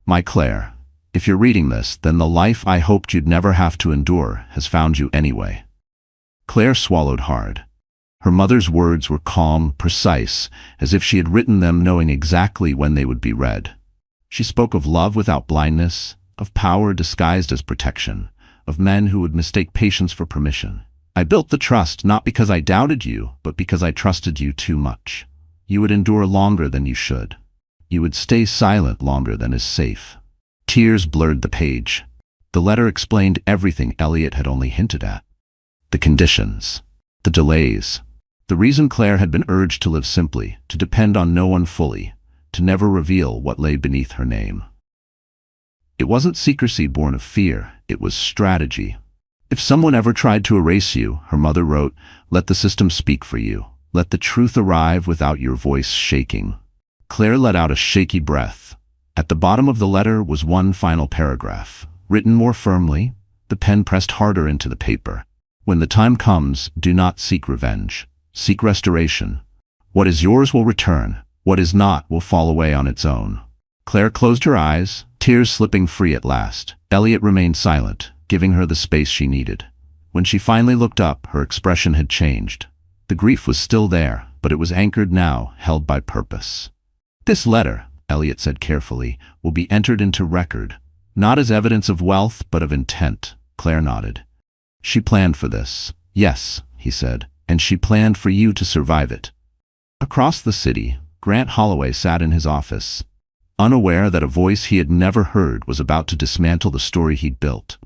Speaker 1: "My Claire, if you're reading this, then the life I hoped you'd never have to endure has found you anyway." Claire swallowed hard. Her mother's words were calm, precise, as if she had written them knowing exactly when they would be read. She spoke of love without blindness, of power disguised as protection, of men who would mistake patience for permission. "I built the trust not because I doubted you, but because I trusted you too much. You would endure longer than you should. You would stay silent longer than is safe." Tears blurred the page. The letter explained everything Elliot had only hinted at. The conditions, the delays, the reason Claire had been urged to live simply, to depend on no one fully, to never reveal what lay beneath her name. It wasn't secrecy born of fear, it was strategy. "If someone ever tried to erase you," her mother wrote, "let the system speak for you. Let the truth arrive without your voice shaking." Claire let out a shaky breath. At the bottom of the letter was one final paragraph, written more firmly, the pen pressed harder into the paper. "When the time comes, do not seek revenge. Seek restoration. What is yours will return. What is not will fall away on its own." Claire closed her eyes, tears slipping free at last. Elliot remained silent, giving her the space she needed. When she finally looked up, her expression had changed. The grief was still there, but it was anchored now, held by purpose. "This letter," Elliot said carefully, "will be entered into record, not as evidence of wealth, but of intent." Claire nodded. "She planned for this." "Yes, he said, "and she planned for you to survive it." Across the city, Grant Holloway sat in his office, unaware that a voice he had never heard was about to dismantle the story he'd built.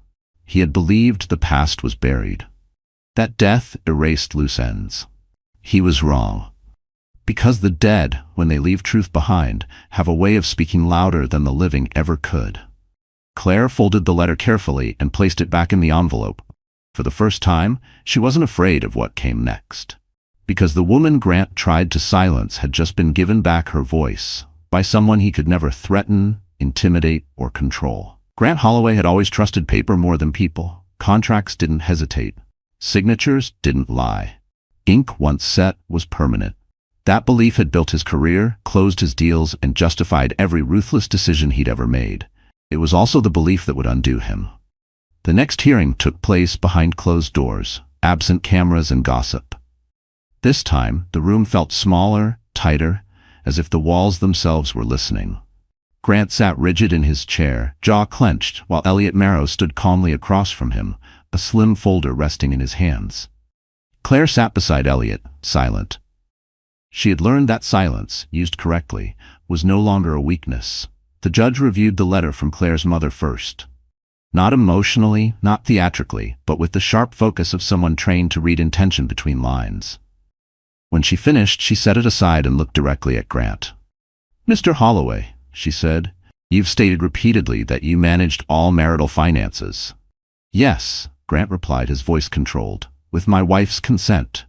Speaker 1: He had believed the past was buried, that death erased loose ends. He was wrong. Because the dead, when they leave truth behind, have a way of speaking louder than the living ever could. Claire folded the letter carefully and placed it back in the envelope. For the first time, she wasn't afraid of what came next. Because the woman Grant tried to silence had just been given back her voice by someone he could never threaten, intimidate, or control. Grant Holloway had always trusted paper more than people. Contracts didn't hesitate. Signatures didn't lie. Ink once set was permanent. That belief had built his career, closed his deals, and justified every ruthless decision he'd ever made. It was also the belief that would undo him. The next hearing took place behind closed doors, absent cameras and gossip. This time, the room felt smaller, tighter, as if the walls themselves were listening. Grant sat rigid in his chair, jaw clenched, while Elliot Marrow stood calmly across from him, a slim folder resting in his hands. Claire sat beside Elliot, silent. She had learned that silence, used correctly, was no longer a weakness. The judge reviewed the letter from Claire's mother first. Not emotionally, not theatrically, but with the sharp focus of someone trained to read intention between lines. When she finished, she set it aside and looked directly at Grant. "Mr. Holloway," she said, "you've stated repeatedly that you managed all marital finances." "Yes," Grant replied, his voice controlled, "with my wife's consent."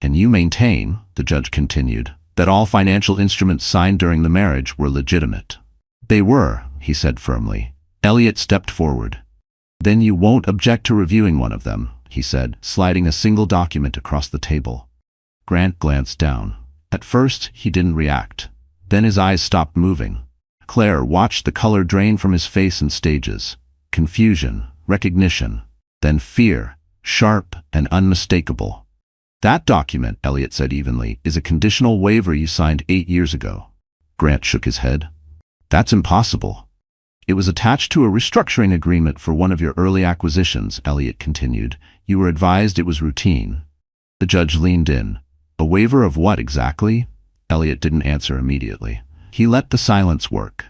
Speaker 1: "And you maintain," the judge continued, "that all financial instruments signed during the marriage were legitimate." "They were," he said firmly. Elliot stepped forward. "Then you won't object to reviewing one of them," he said, sliding a single document across the table. Grant glanced down. At first, he didn't react. Then his eyes stopped moving. Claire watched the color drain from his face in stages. Confusion, recognition, then fear, sharp and unmistakable. "That document," Elliot said evenly, "is a conditional waiver you signed 8 years ago." Grant shook his head. "That's impossible." "It was attached to a restructuring agreement for one of your early acquisitions," Elliot continued. "You were advised it was routine." The judge leaned in. "A waiver of what exactly?" Elliot didn't answer immediately. He let the silence work.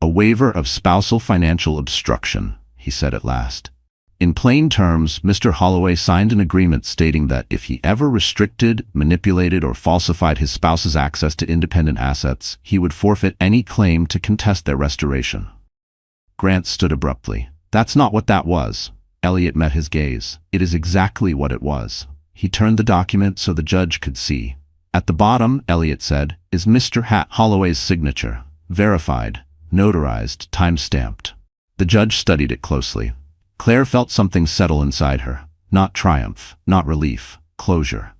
Speaker 1: "A waiver of spousal financial obstruction," he said at last. "In plain terms, Mr. Holloway signed an agreement stating that if he ever restricted, manipulated, or falsified his spouse's access to independent assets, he would forfeit any claim to contest their restoration." Grant stood abruptly. "That's not what that was." Elliot met his gaze. "It is exactly what it was." He turned the document so the judge could see. "At the bottom," Elliot said, "is Mr. Holloway's signature. Verified, notarized, time-stamped." The judge studied it closely. Claire felt something settle inside her. Not triumph, not relief, closure.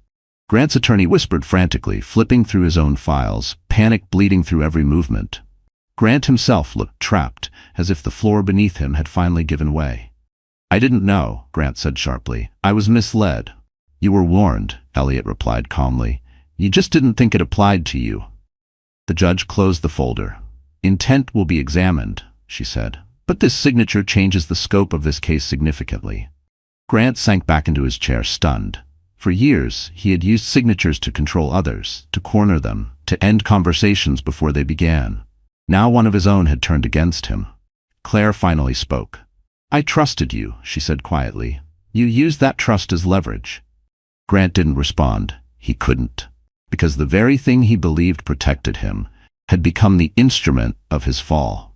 Speaker 1: Grant's attorney whispered frantically, flipping through his own files, panic bleeding through every movement. Grant himself looked trapped, as if the floor beneath him had finally given way. "I didn't know," Grant said sharply. "I was misled." "You were warned," Elliot replied calmly. "You just didn't think it applied to you." The judge closed the folder. "Intent will be examined," she said. "But this signature changes the scope of this case significantly." Grant sank back into his chair, stunned. For years, he had used signatures to control others, to corner them, to end conversations before they began. Now one of his own had turned against him. Claire finally spoke. "I trusted you," she said quietly. "You used that trust as leverage." Grant didn't respond. He couldn't. Because the very thing he believed protected him had become the instrument of his fall.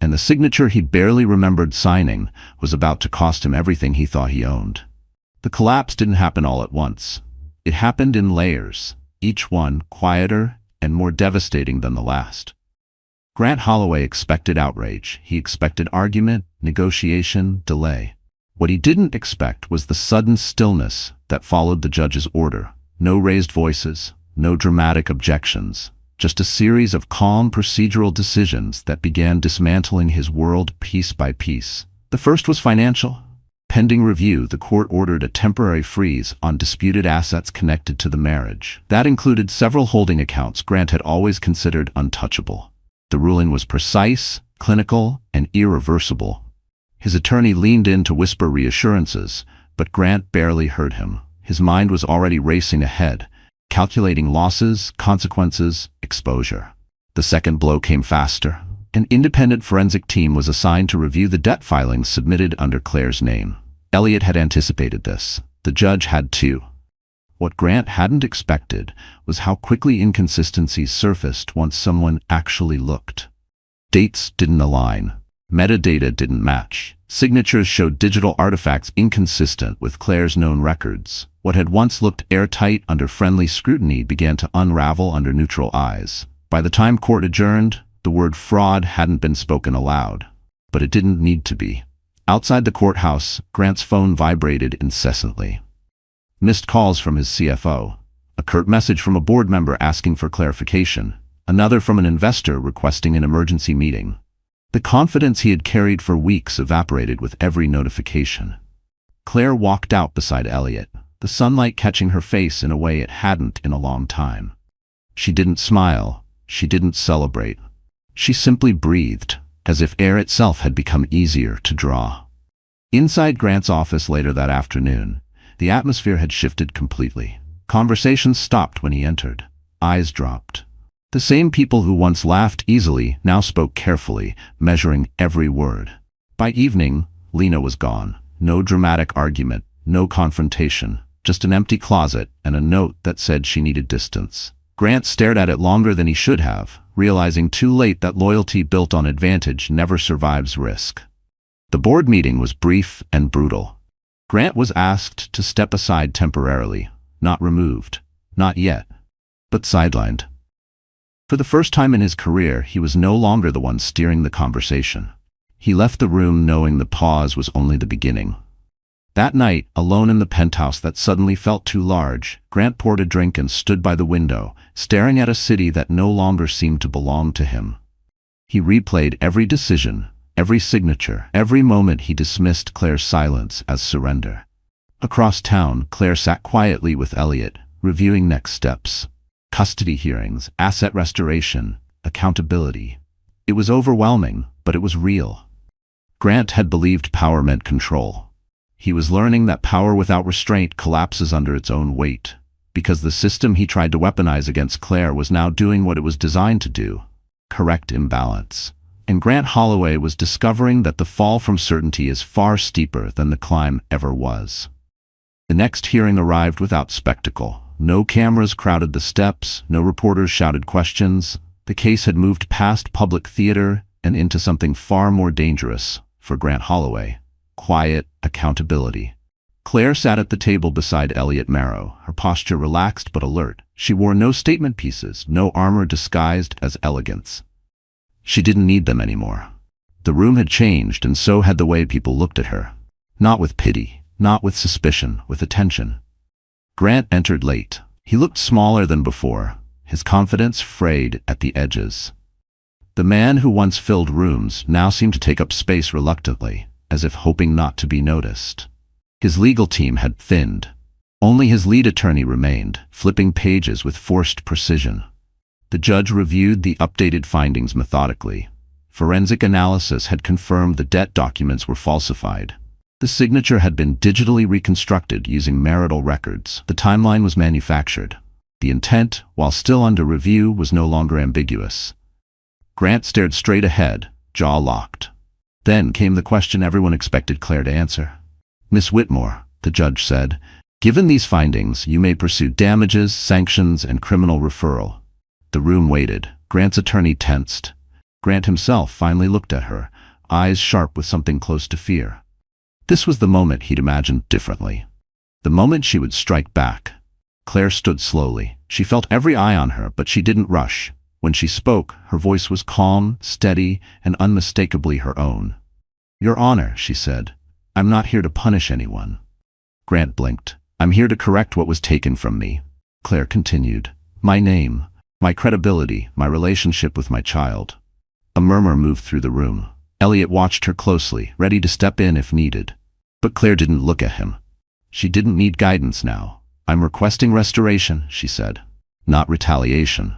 Speaker 1: And the signature he barely remembered signing was about to cost him everything he thought he owned. The collapse didn't happen all at once. It happened in layers, each one quieter and more devastating than the last. Grant Holloway expected outrage. He expected argument, negotiation, delay. What he didn't expect was the sudden stillness that followed the judge's order. No raised voices, no dramatic objections, just a series of calm procedural decisions that began dismantling his world piece by piece. The first was financial. Pending review, the court ordered a temporary freeze on disputed assets connected to the marriage. That included several holding accounts Grant had always considered untouchable. The ruling was precise, clinical, and irreversible. His attorney leaned in to whisper reassurances, but Grant barely heard him. His mind was already racing ahead, calculating losses, consequences, exposure. The second blow came faster. An independent forensic team was assigned to review the debt filings submitted under Claire's name. Elliot had anticipated this. The judge had too. What Grant hadn't expected was how quickly inconsistencies surfaced once someone actually looked. Dates didn't align. Metadata didn't match. Signatures showed digital artifacts inconsistent with Claire's known records. What had once looked airtight under friendly scrutiny began to unravel under neutral eyes. By the time court adjourned, the word fraud hadn't been spoken aloud. But it didn't need to be. Outside the courthouse, Grant's phone vibrated incessantly. Missed calls from his CFO. A curt message from a board member asking for clarification. Another from an investor requesting an emergency meeting. The confidence he had carried for weeks evaporated with every notification. Claire walked out beside Elliot, the sunlight catching her face in a way it hadn't in a long time. She didn't smile. She didn't celebrate. She simply breathed, as if air itself had become easier to draw. Inside Grant's office later that afternoon, the atmosphere had shifted completely. Conversations stopped when he entered. Eyes dropped. The same people who once laughed easily now spoke carefully, measuring every word. By evening, Lena was gone. No dramatic argument, no confrontation, just an empty closet and a note that said she needed distance. Grant stared at it longer than he should have, realizing too late that loyalty built on advantage never survives risk. The board meeting was brief and brutal. Grant was asked to step aside temporarily, not removed, not yet, but sidelined. For the first time in his career, he was no longer the one steering the conversation. He left the room knowing the pause was only the beginning. That night, alone in the penthouse that suddenly felt too large, Grant poured a drink and stood by the window, staring at a city that no longer seemed to belong to him. He replayed every decision, every signature, every moment he dismissed Claire's silence as surrender. Across town, Claire sat quietly with Elliot, reviewing next steps. Custody hearings, asset restoration, accountability. It was overwhelming, but it was real. Grant had believed power meant control. He was learning that power without restraint collapses under its own weight, because the system he tried to weaponize against Claire was now doing what it was designed to do: correct imbalance. And Grant Holloway was discovering that the fall from certainty is far steeper than the climb ever was. The next hearing arrived without spectacle. No cameras crowded the steps, no reporters shouted questions. The case had moved past public theater and into something far more dangerous for Grant Holloway: quiet accountability. Claire sat at the table beside Elliot Marrow, her posture relaxed but alert. She wore no statement pieces, no armor disguised as elegance. She didn't need them anymore. The room had changed, and so had the way people looked at her. Not with pity, not with suspicion, with attention. Grant entered late. He looked smaller than before, his confidence frayed at the edges. The man who once filled rooms now seemed to take up space reluctantly, as if hoping not to be noticed. His legal team had thinned. Only his lead attorney remained, flipping pages with forced precision. The judge reviewed the updated findings methodically. Forensic analysis had confirmed the debt documents were falsified. The signature had been digitally reconstructed using marital records. The timeline was manufactured. The intent, while still under review, was no longer ambiguous. Grant stared straight ahead, jaw locked. Then came the question everyone expected Claire to answer. "Miss Whitmore," the judge said, "given these findings, you may pursue damages, sanctions, and criminal referral." The room waited. Grant's attorney tensed. Grant himself finally looked at her, eyes sharp with something close to fear. This was the moment he'd imagined differently. The moment she would strike back. Claire stood slowly. She felt every eye on her, but she didn't rush. When she spoke, her voice was calm, steady, and unmistakably her own. "Your Honor," she said, "I'm not here to punish anyone." Grant blinked. "I'm here to correct what was taken from me," Claire continued. "My name, my credibility, my relationship with my child." A murmur moved through the room. Elliot watched her closely, ready to step in if needed. But Claire didn't look at him. She didn't need guidance now. "I'm requesting restoration," she said, "not retaliation."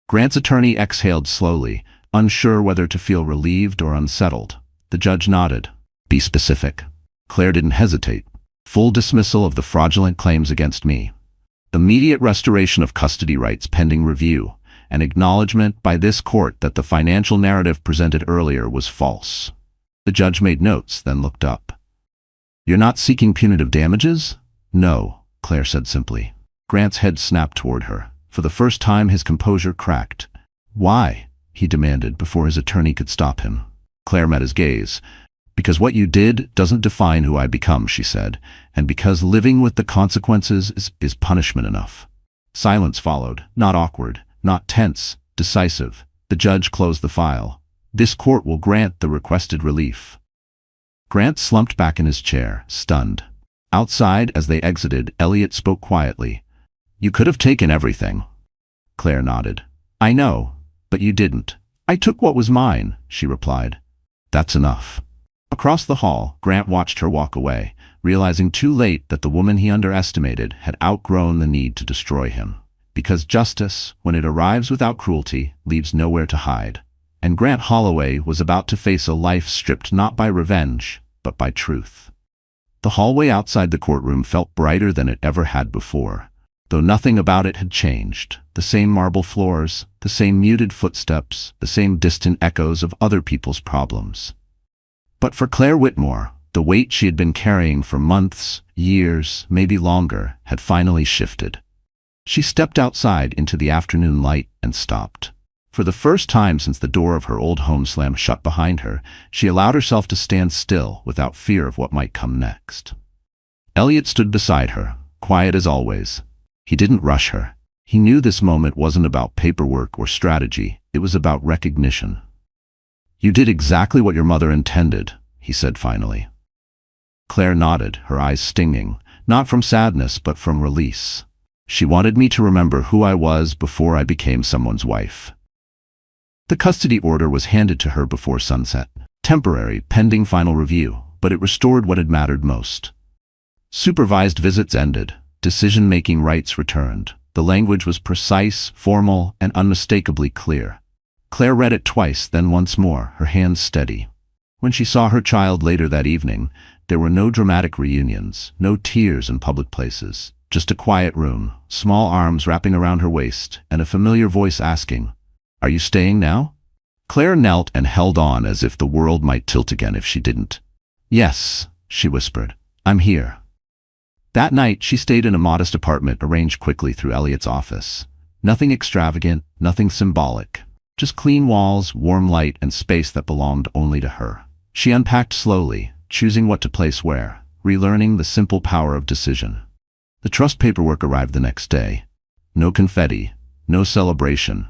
Speaker 1: Grant's attorney exhaled slowly, unsure whether to feel relieved or unsettled. The judge nodded. "Be specific." Claire didn't hesitate. Full dismissal of the fraudulent claims against me. Immediate restoration of custody rights pending review, and acknowledgement by this court that the financial narrative presented earlier was false. The judge made notes, then looked up. You're not seeking punitive damages? No, Claire said simply. Grant's head snapped toward her. For the first time his composure cracked. Why? He demanded before his attorney could stop him. Claire met his gaze. Because what you did doesn't define who I become, she said, and because living with the consequences is punishment enough. Silence followed, not awkward, not tense, decisive. The judge closed the file. This court will grant the requested relief. Grant slumped back in his chair, stunned. Outside, as they exited, Elliot spoke quietly. You could have taken everything. Claire nodded. I know, but you didn't. I took what was mine, she replied. That's enough. Across the hall, Grant watched her walk away, realizing too late that the woman he underestimated had outgrown the need to destroy him. Because justice, when it arrives without cruelty, leaves nowhere to hide. And Grant Holloway was about to face a life stripped not by revenge, but by truth. The hallway outside the courtroom felt brighter than it ever had before, though nothing about it had changed. The same marble floors, the same muted footsteps, the same distant echoes of other people's problems. But for Claire Whitmore, the weight she had been carrying for months, years, maybe longer, had finally shifted. She stepped outside into the afternoon light and stopped. For the first time since the door of her old home slammed shut behind her, she allowed herself to stand still without fear of what might come next. Elliot stood beside her, quiet as always. He didn't rush her. He knew this moment wasn't about paperwork or strategy, it was about recognition. You did exactly what your mother intended, he said finally. Claire nodded, her eyes stinging, not from sadness but from release. She wanted me to remember who I was before I became someone's wife. The custody order was handed to her before sunset. Temporary, pending final review, but it restored what had mattered most. Supervised visits ended. Decision-making rights returned. The language was precise, formal, and unmistakably clear. Claire read it twice, then once more, her hands steady. When she saw her child later that evening, there were no dramatic reunions, no tears in public places, just a quiet room, small arms wrapping around her waist, and a familiar voice asking, "Are you staying now?" Claire knelt and held on as if the world might tilt again if she didn't. "Yes," she whispered, "I'm here." That night, she stayed in a modest apartment arranged quickly through Elliot's office. Nothing extravagant, nothing symbolic. Just clean walls, warm light, and space that belonged only to her. She unpacked slowly, choosing what to place where, relearning the simple power of decision. The trust paperwork arrived the next day. No confetti, no celebration.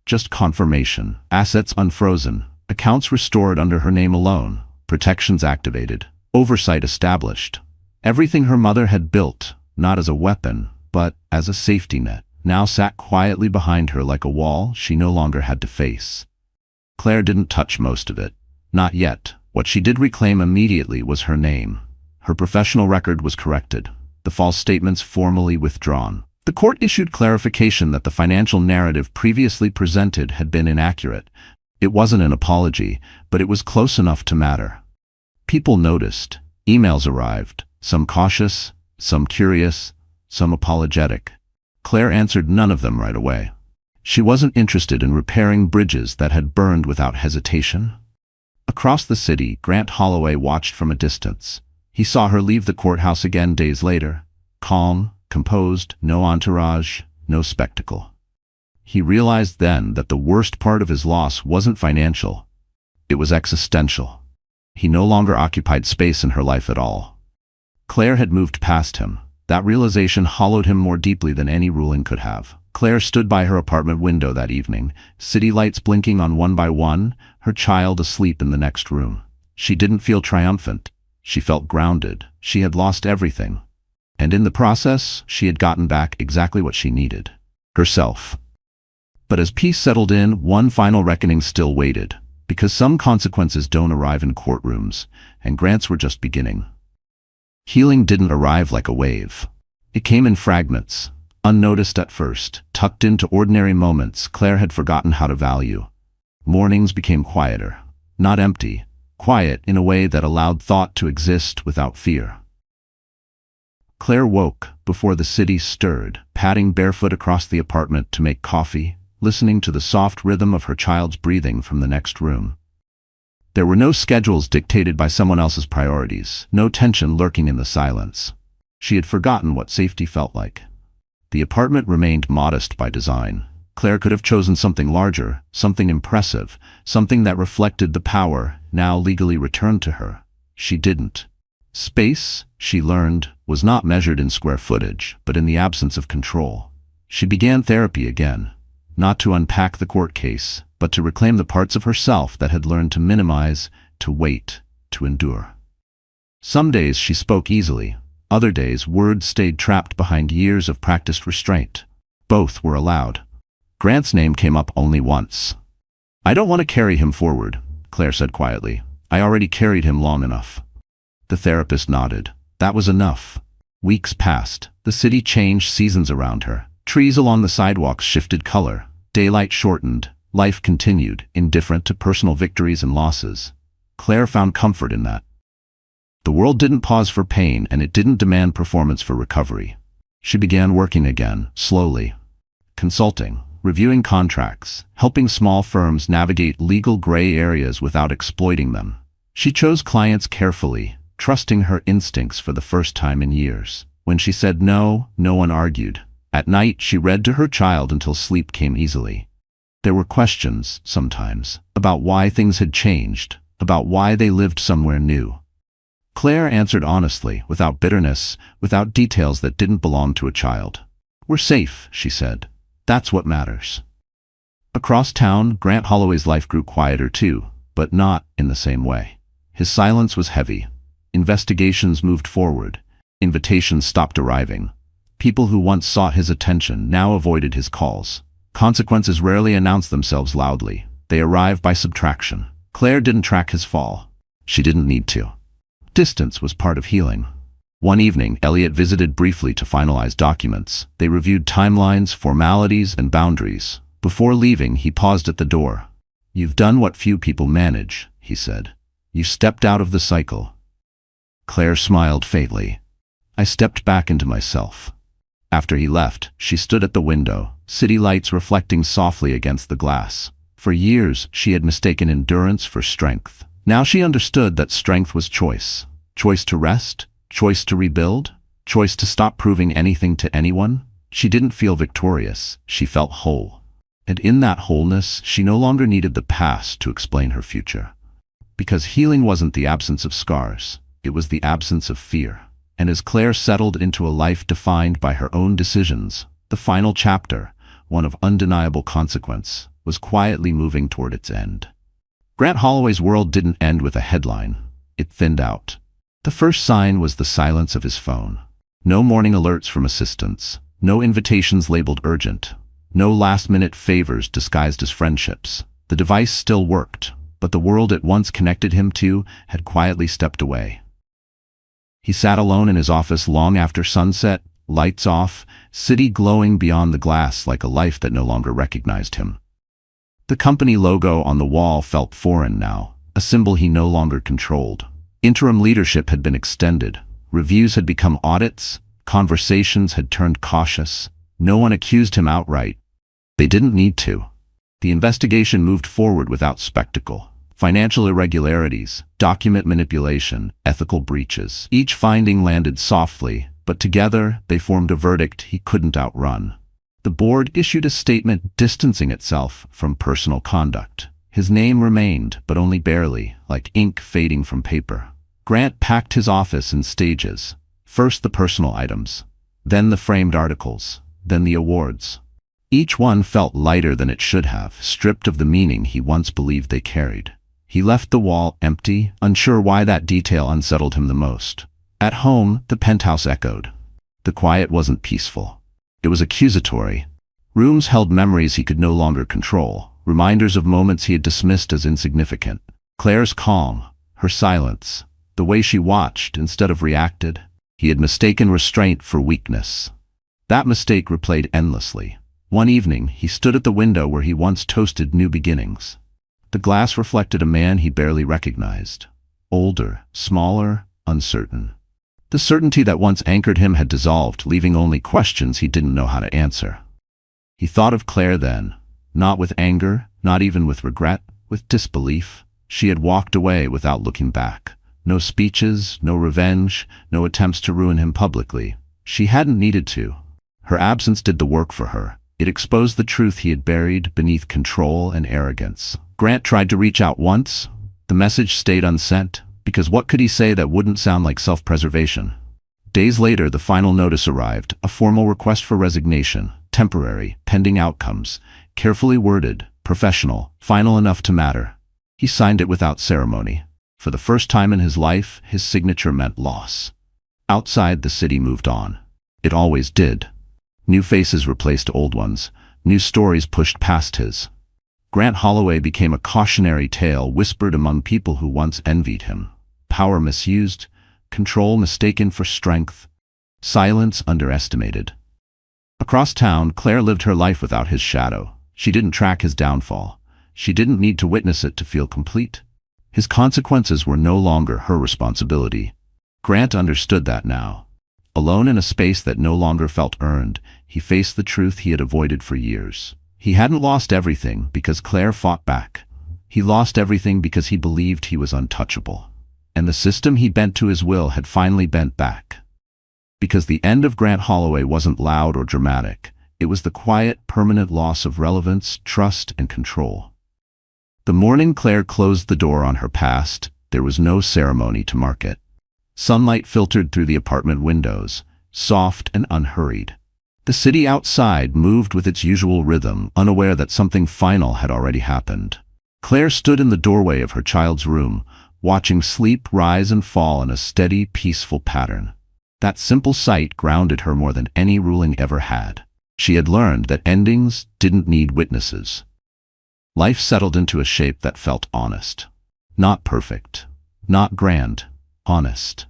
Speaker 1: Just confirmation. Assets unfrozen. Accounts restored under her name alone. Protections activated. Oversight established. Everything her mother had built, not as a weapon, but as a safety net, now sat quietly behind her like a wall she no longer had to face. Claire didn't touch most of it. Not yet. What she did reclaim immediately was her name. Her professional record was corrected. The false statements formally withdrawn. The court issued clarification that the financial narrative previously presented had been inaccurate. It wasn't an apology, but it was close enough to matter. People noticed. Emails arrived, some cautious, some curious, some apologetic. Claire answered none of them right away. She wasn't interested in repairing bridges that had burned without hesitation. Across the city, Grant Holloway watched from a distance. He saw her leave the courthouse again days later, calm, composed, no entourage, no spectacle. He realized then that the worst part of his loss wasn't financial. It was existential. He no longer occupied space in her life at all. Claire had moved past him. That realization hollowed him more deeply than any ruling could have. Claire stood by her apartment window that evening, city lights blinking on one by one, her child asleep in the next room. She didn't feel triumphant. She felt grounded. She had lost everything. And in the process, she had gotten back exactly what she needed. Herself. But as peace settled in, one final reckoning still waited. Because some consequences don't arrive in courtrooms, and Grant's were just beginning. Healing didn't arrive like a wave. It came in fragments, unnoticed at first, tucked into ordinary moments Claire had forgotten how to value. Mornings became quieter, not empty, quiet in a way that allowed thought to exist without fear. Claire woke before the city stirred, padding barefoot across the apartment to make coffee, listening to the soft rhythm of her child's breathing from the next room. There were no schedules dictated by someone else's priorities, no tension lurking in the silence. She had forgotten what safety felt like. The apartment remained modest by design. Claire could have chosen something larger, something impressive, something that reflected the power now legally returned to her. She didn't. Space, she learned, was not measured in square footage, but in the absence of control. She began therapy again, not to unpack the court case, but to reclaim the parts of herself that had learned to minimize, to wait, to endure. Some days she spoke easily. Other days words stayed trapped behind years of practiced restraint. Both were allowed. Grant's name came up only once. "I don't want to carry him forward," Claire said quietly. "I already carried him long enough." The therapist nodded. That was enough. Weeks passed. The city changed seasons around her. Trees along the sidewalks shifted color. Daylight shortened. Life continued, indifferent to personal victories and losses. Claire found comfort in that. The world didn't pause for pain, and it didn't demand performance for recovery. She began working again, slowly. Consulting, reviewing contracts, helping small firms navigate legal gray areas without exploiting them. She chose clients carefully, trusting her instincts for the first time in years. When she said no, no one argued. At night, she read to her child until sleep came easily. There were questions, sometimes, about why things had changed, about why they lived somewhere new. Claire answered honestly, without bitterness, without details that didn't belong to a child. "We're safe," she said. "That's what matters." Across town, Grant Holloway's life grew quieter too, but not in the same way. His silence was heavy. Investigations moved forward. Invitations stopped arriving. People who once sought his attention now avoided his calls. Consequences rarely announced themselves loudly. They arrived by subtraction. Claire didn't track his fall. She didn't need to. Distance was part of healing. One evening, Elliot visited briefly to finalize documents. They reviewed timelines, formalities, and boundaries. Before leaving, he paused at the door. "You've done what few people manage," he said. "You stepped out of the cycle." Claire smiled faintly. "I stepped back into myself." After he left, she stood at the window, city lights reflecting softly against the glass. For years, she had mistaken endurance for strength. Now she understood that strength was choice. Choice to rest, choice to rebuild, choice to stop proving anything to anyone. She didn't feel victorious, she felt whole. And in that wholeness, she no longer needed the past to explain her future. Because healing wasn't the absence of scars, it was the absence of fear. And as Claire settled into a life defined by her own decisions, the final chapter, one of undeniable consequence, was quietly moving toward its end. Grant Holloway's world didn't end with a headline. It thinned out. The first sign was the silence of his phone. No morning alerts from assistants, no invitations labeled urgent, no last-minute favors disguised as friendships. The device still worked, but the world it once connected him to had quietly stepped away. He sat alone in his office long after sunset, lights off, city glowing beyond the glass like a life that no longer recognized him. The company logo on the wall felt foreign now, a symbol he no longer controlled. Interim leadership had been extended, reviews had become audits, conversations had turned cautious. No one accused him outright. They didn't need to. The investigation moved forward without spectacle. Financial irregularities, document manipulation, ethical breaches. Each finding landed softly, but together they formed a verdict he couldn't outrun. The board issued a statement distancing itself from personal conduct. His name remained, but only barely, like ink fading from paper. Grant packed his office in stages. First the personal items, then the framed articles, then the awards. Each one felt lighter than it should have, stripped of the meaning he once believed they carried. He left the wall empty, unsure why that detail unsettled him the most. At home, the penthouse echoed. The quiet wasn't peaceful. It was accusatory. Rooms held memories he could no longer control, reminders of moments he had dismissed as insignificant. Claire's calm, her silence, the way she watched instead of reacted. He had mistaken restraint for weakness. That mistake replayed endlessly. One evening, he stood at the window where he once toasted new beginnings. The glass reflected a man he barely recognized. Older, smaller, uncertain. The certainty that once anchored him had dissolved, leaving only questions he didn't know how to answer. He thought of Claire then, not with anger, not even with regret, with disbelief. She had walked away without looking back. No speeches, no revenge, no attempts to ruin him publicly. She hadn't needed to. Her absence did the work for her. It exposed the truth he had buried beneath control and arrogance. Grant tried to reach out once. The message stayed unsent, because what could he say that wouldn't sound like self-preservation? Days later, the final notice arrived, a formal request for resignation, temporary, pending outcomes, carefully worded, professional, final enough to matter. He signed it without ceremony. For the first time in his life, his signature meant loss. Outside, the city moved on. It always did. New faces replaced old ones. New stories pushed past his. Grant Holloway became a cautionary tale whispered among people who once envied him. Power misused, control mistaken for strength, silence underestimated. Across town, Claire lived her life without his shadow. She didn't track his downfall. She didn't need to witness it to feel complete. His consequences were no longer her responsibility. Grant understood that now. Alone in a space that no longer felt earned, he faced the truth he had avoided for years. He hadn't lost everything because Claire fought back. He lost everything because he believed he was untouchable. And the system he bent to his will had finally bent back. Because the end of Grant Holloway wasn't loud or dramatic. It was the quiet, permanent loss of relevance, trust, and control. The morning Claire closed the door on her past, there was no ceremony to mark it. Sunlight filtered through the apartment windows, soft and unhurried. The city outside moved with its usual rhythm, unaware that something final had already happened. Claire stood in the doorway of her child's room, watching sleep rise and fall in a steady, peaceful pattern. That simple sight grounded her more than any ruling ever had. She had learned that endings didn't need witnesses. Life settled into a shape that felt honest. Not perfect, not grand, honest.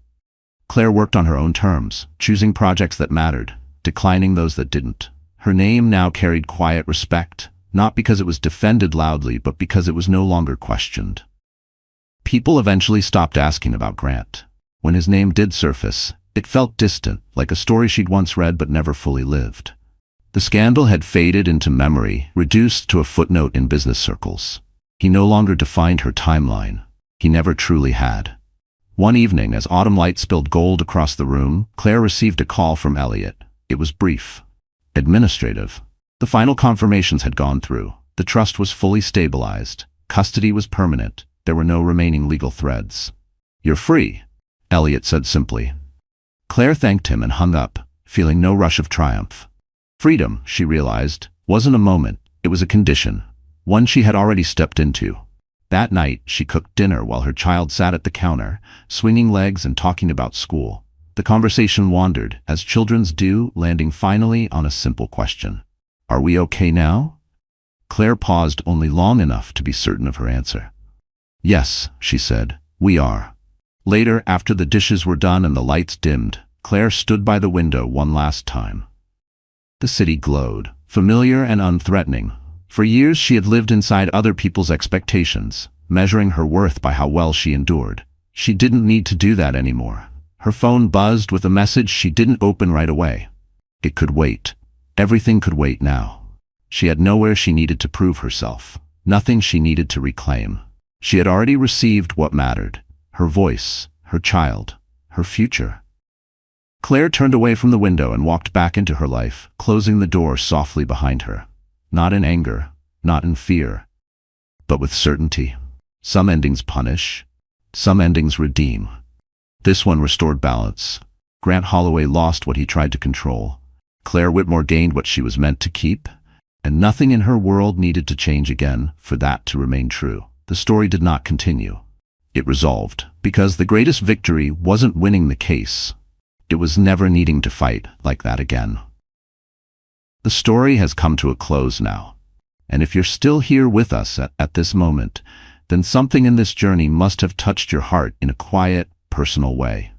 Speaker 1: Claire worked on her own terms, choosing projects that mattered, declining those that didn't. Her name now carried quiet respect, not because it was defended loudly, but because it was no longer questioned. People eventually stopped asking about Grant. When his name did surface, it felt distant, like a story she'd once read but never fully lived. The scandal had faded into memory, reduced to a footnote in business circles. He no longer defined her timeline. He never truly had. One evening, as autumn light spilled gold across the room, Claire received a call from Elliot. It was brief. Administrative. The final confirmations had gone through. The trust was fully stabilized. Custody was permanent. There were no remaining legal threads. "You're free," Elliot said simply. Claire thanked him and hung up, feeling no rush of triumph. Freedom, she realized, wasn't a moment. It was a condition, one she had already stepped into. That night, she cooked dinner while her child sat at the counter, swinging legs and talking about school. The conversation wandered, as children's do, landing finally on a simple question. "Are we okay now?" Claire paused only long enough to be certain of her answer. "Yes," she said, "we are." Later, after the dishes were done and the lights dimmed, Claire stood by the window one last time. The city glowed, familiar and unthreatening. For years she had lived inside other people's expectations, measuring her worth by how well she endured. She didn't need to do that anymore. Her phone buzzed with a message she didn't open right away. It could wait. Everything could wait now. She had nowhere she needed to prove herself, nothing she needed to reclaim. She had already received what mattered: her voice, her child, her future. Claire turned away from the window and walked back into her life, closing the door softly behind her. Not in anger, not in fear, but with certainty. Some endings punish, some endings redeem. This one restored balance. Grant Holloway lost what he tried to control. Claire Whitmore gained what she was meant to keep, and nothing in her world needed to change again for that to remain true. The story did not continue. It resolved, because the greatest victory wasn't winning the case. It was never needing to fight like that again. The story has come to a close now. And if you're still here with us at this moment, then something in this journey must have touched your heart in a quiet, personal way.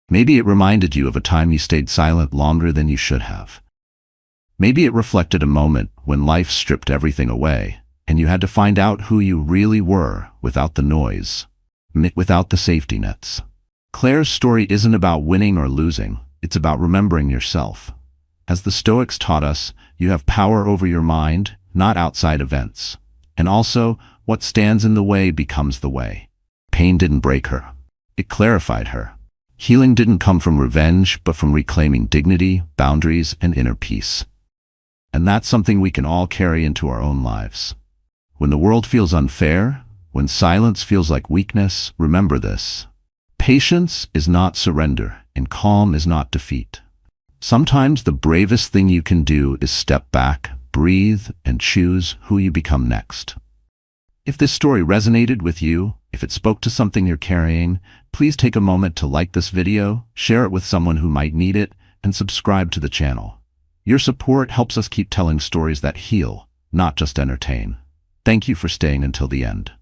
Speaker 1: Maybe it reminded you of a time you stayed silent longer than you should have. Maybe it reflected a moment when life stripped everything away, and you had to find out who you really were without the noise, without the safety nets. Claire's story isn't about winning or losing, it's about remembering yourself. As the Stoics taught us, you have power over your mind, not outside events. And also, what stands in the way becomes the way. Pain didn't break her. It clarified her. Healing didn't come from revenge, but from reclaiming dignity, boundaries, and inner peace. And that's something we can all carry into our own lives. When the world feels unfair, when silence feels like weakness, remember this. Patience is not surrender, and calm is not defeat. Sometimes the bravest thing you can do is step back, breathe, and choose who you become next. If this story resonated with you, if it spoke to something you're carrying, please take a moment to like this video, share it with someone who might need it, and subscribe to the channel. Your support helps us keep telling stories that heal, not just entertain. Thank you for staying until the end.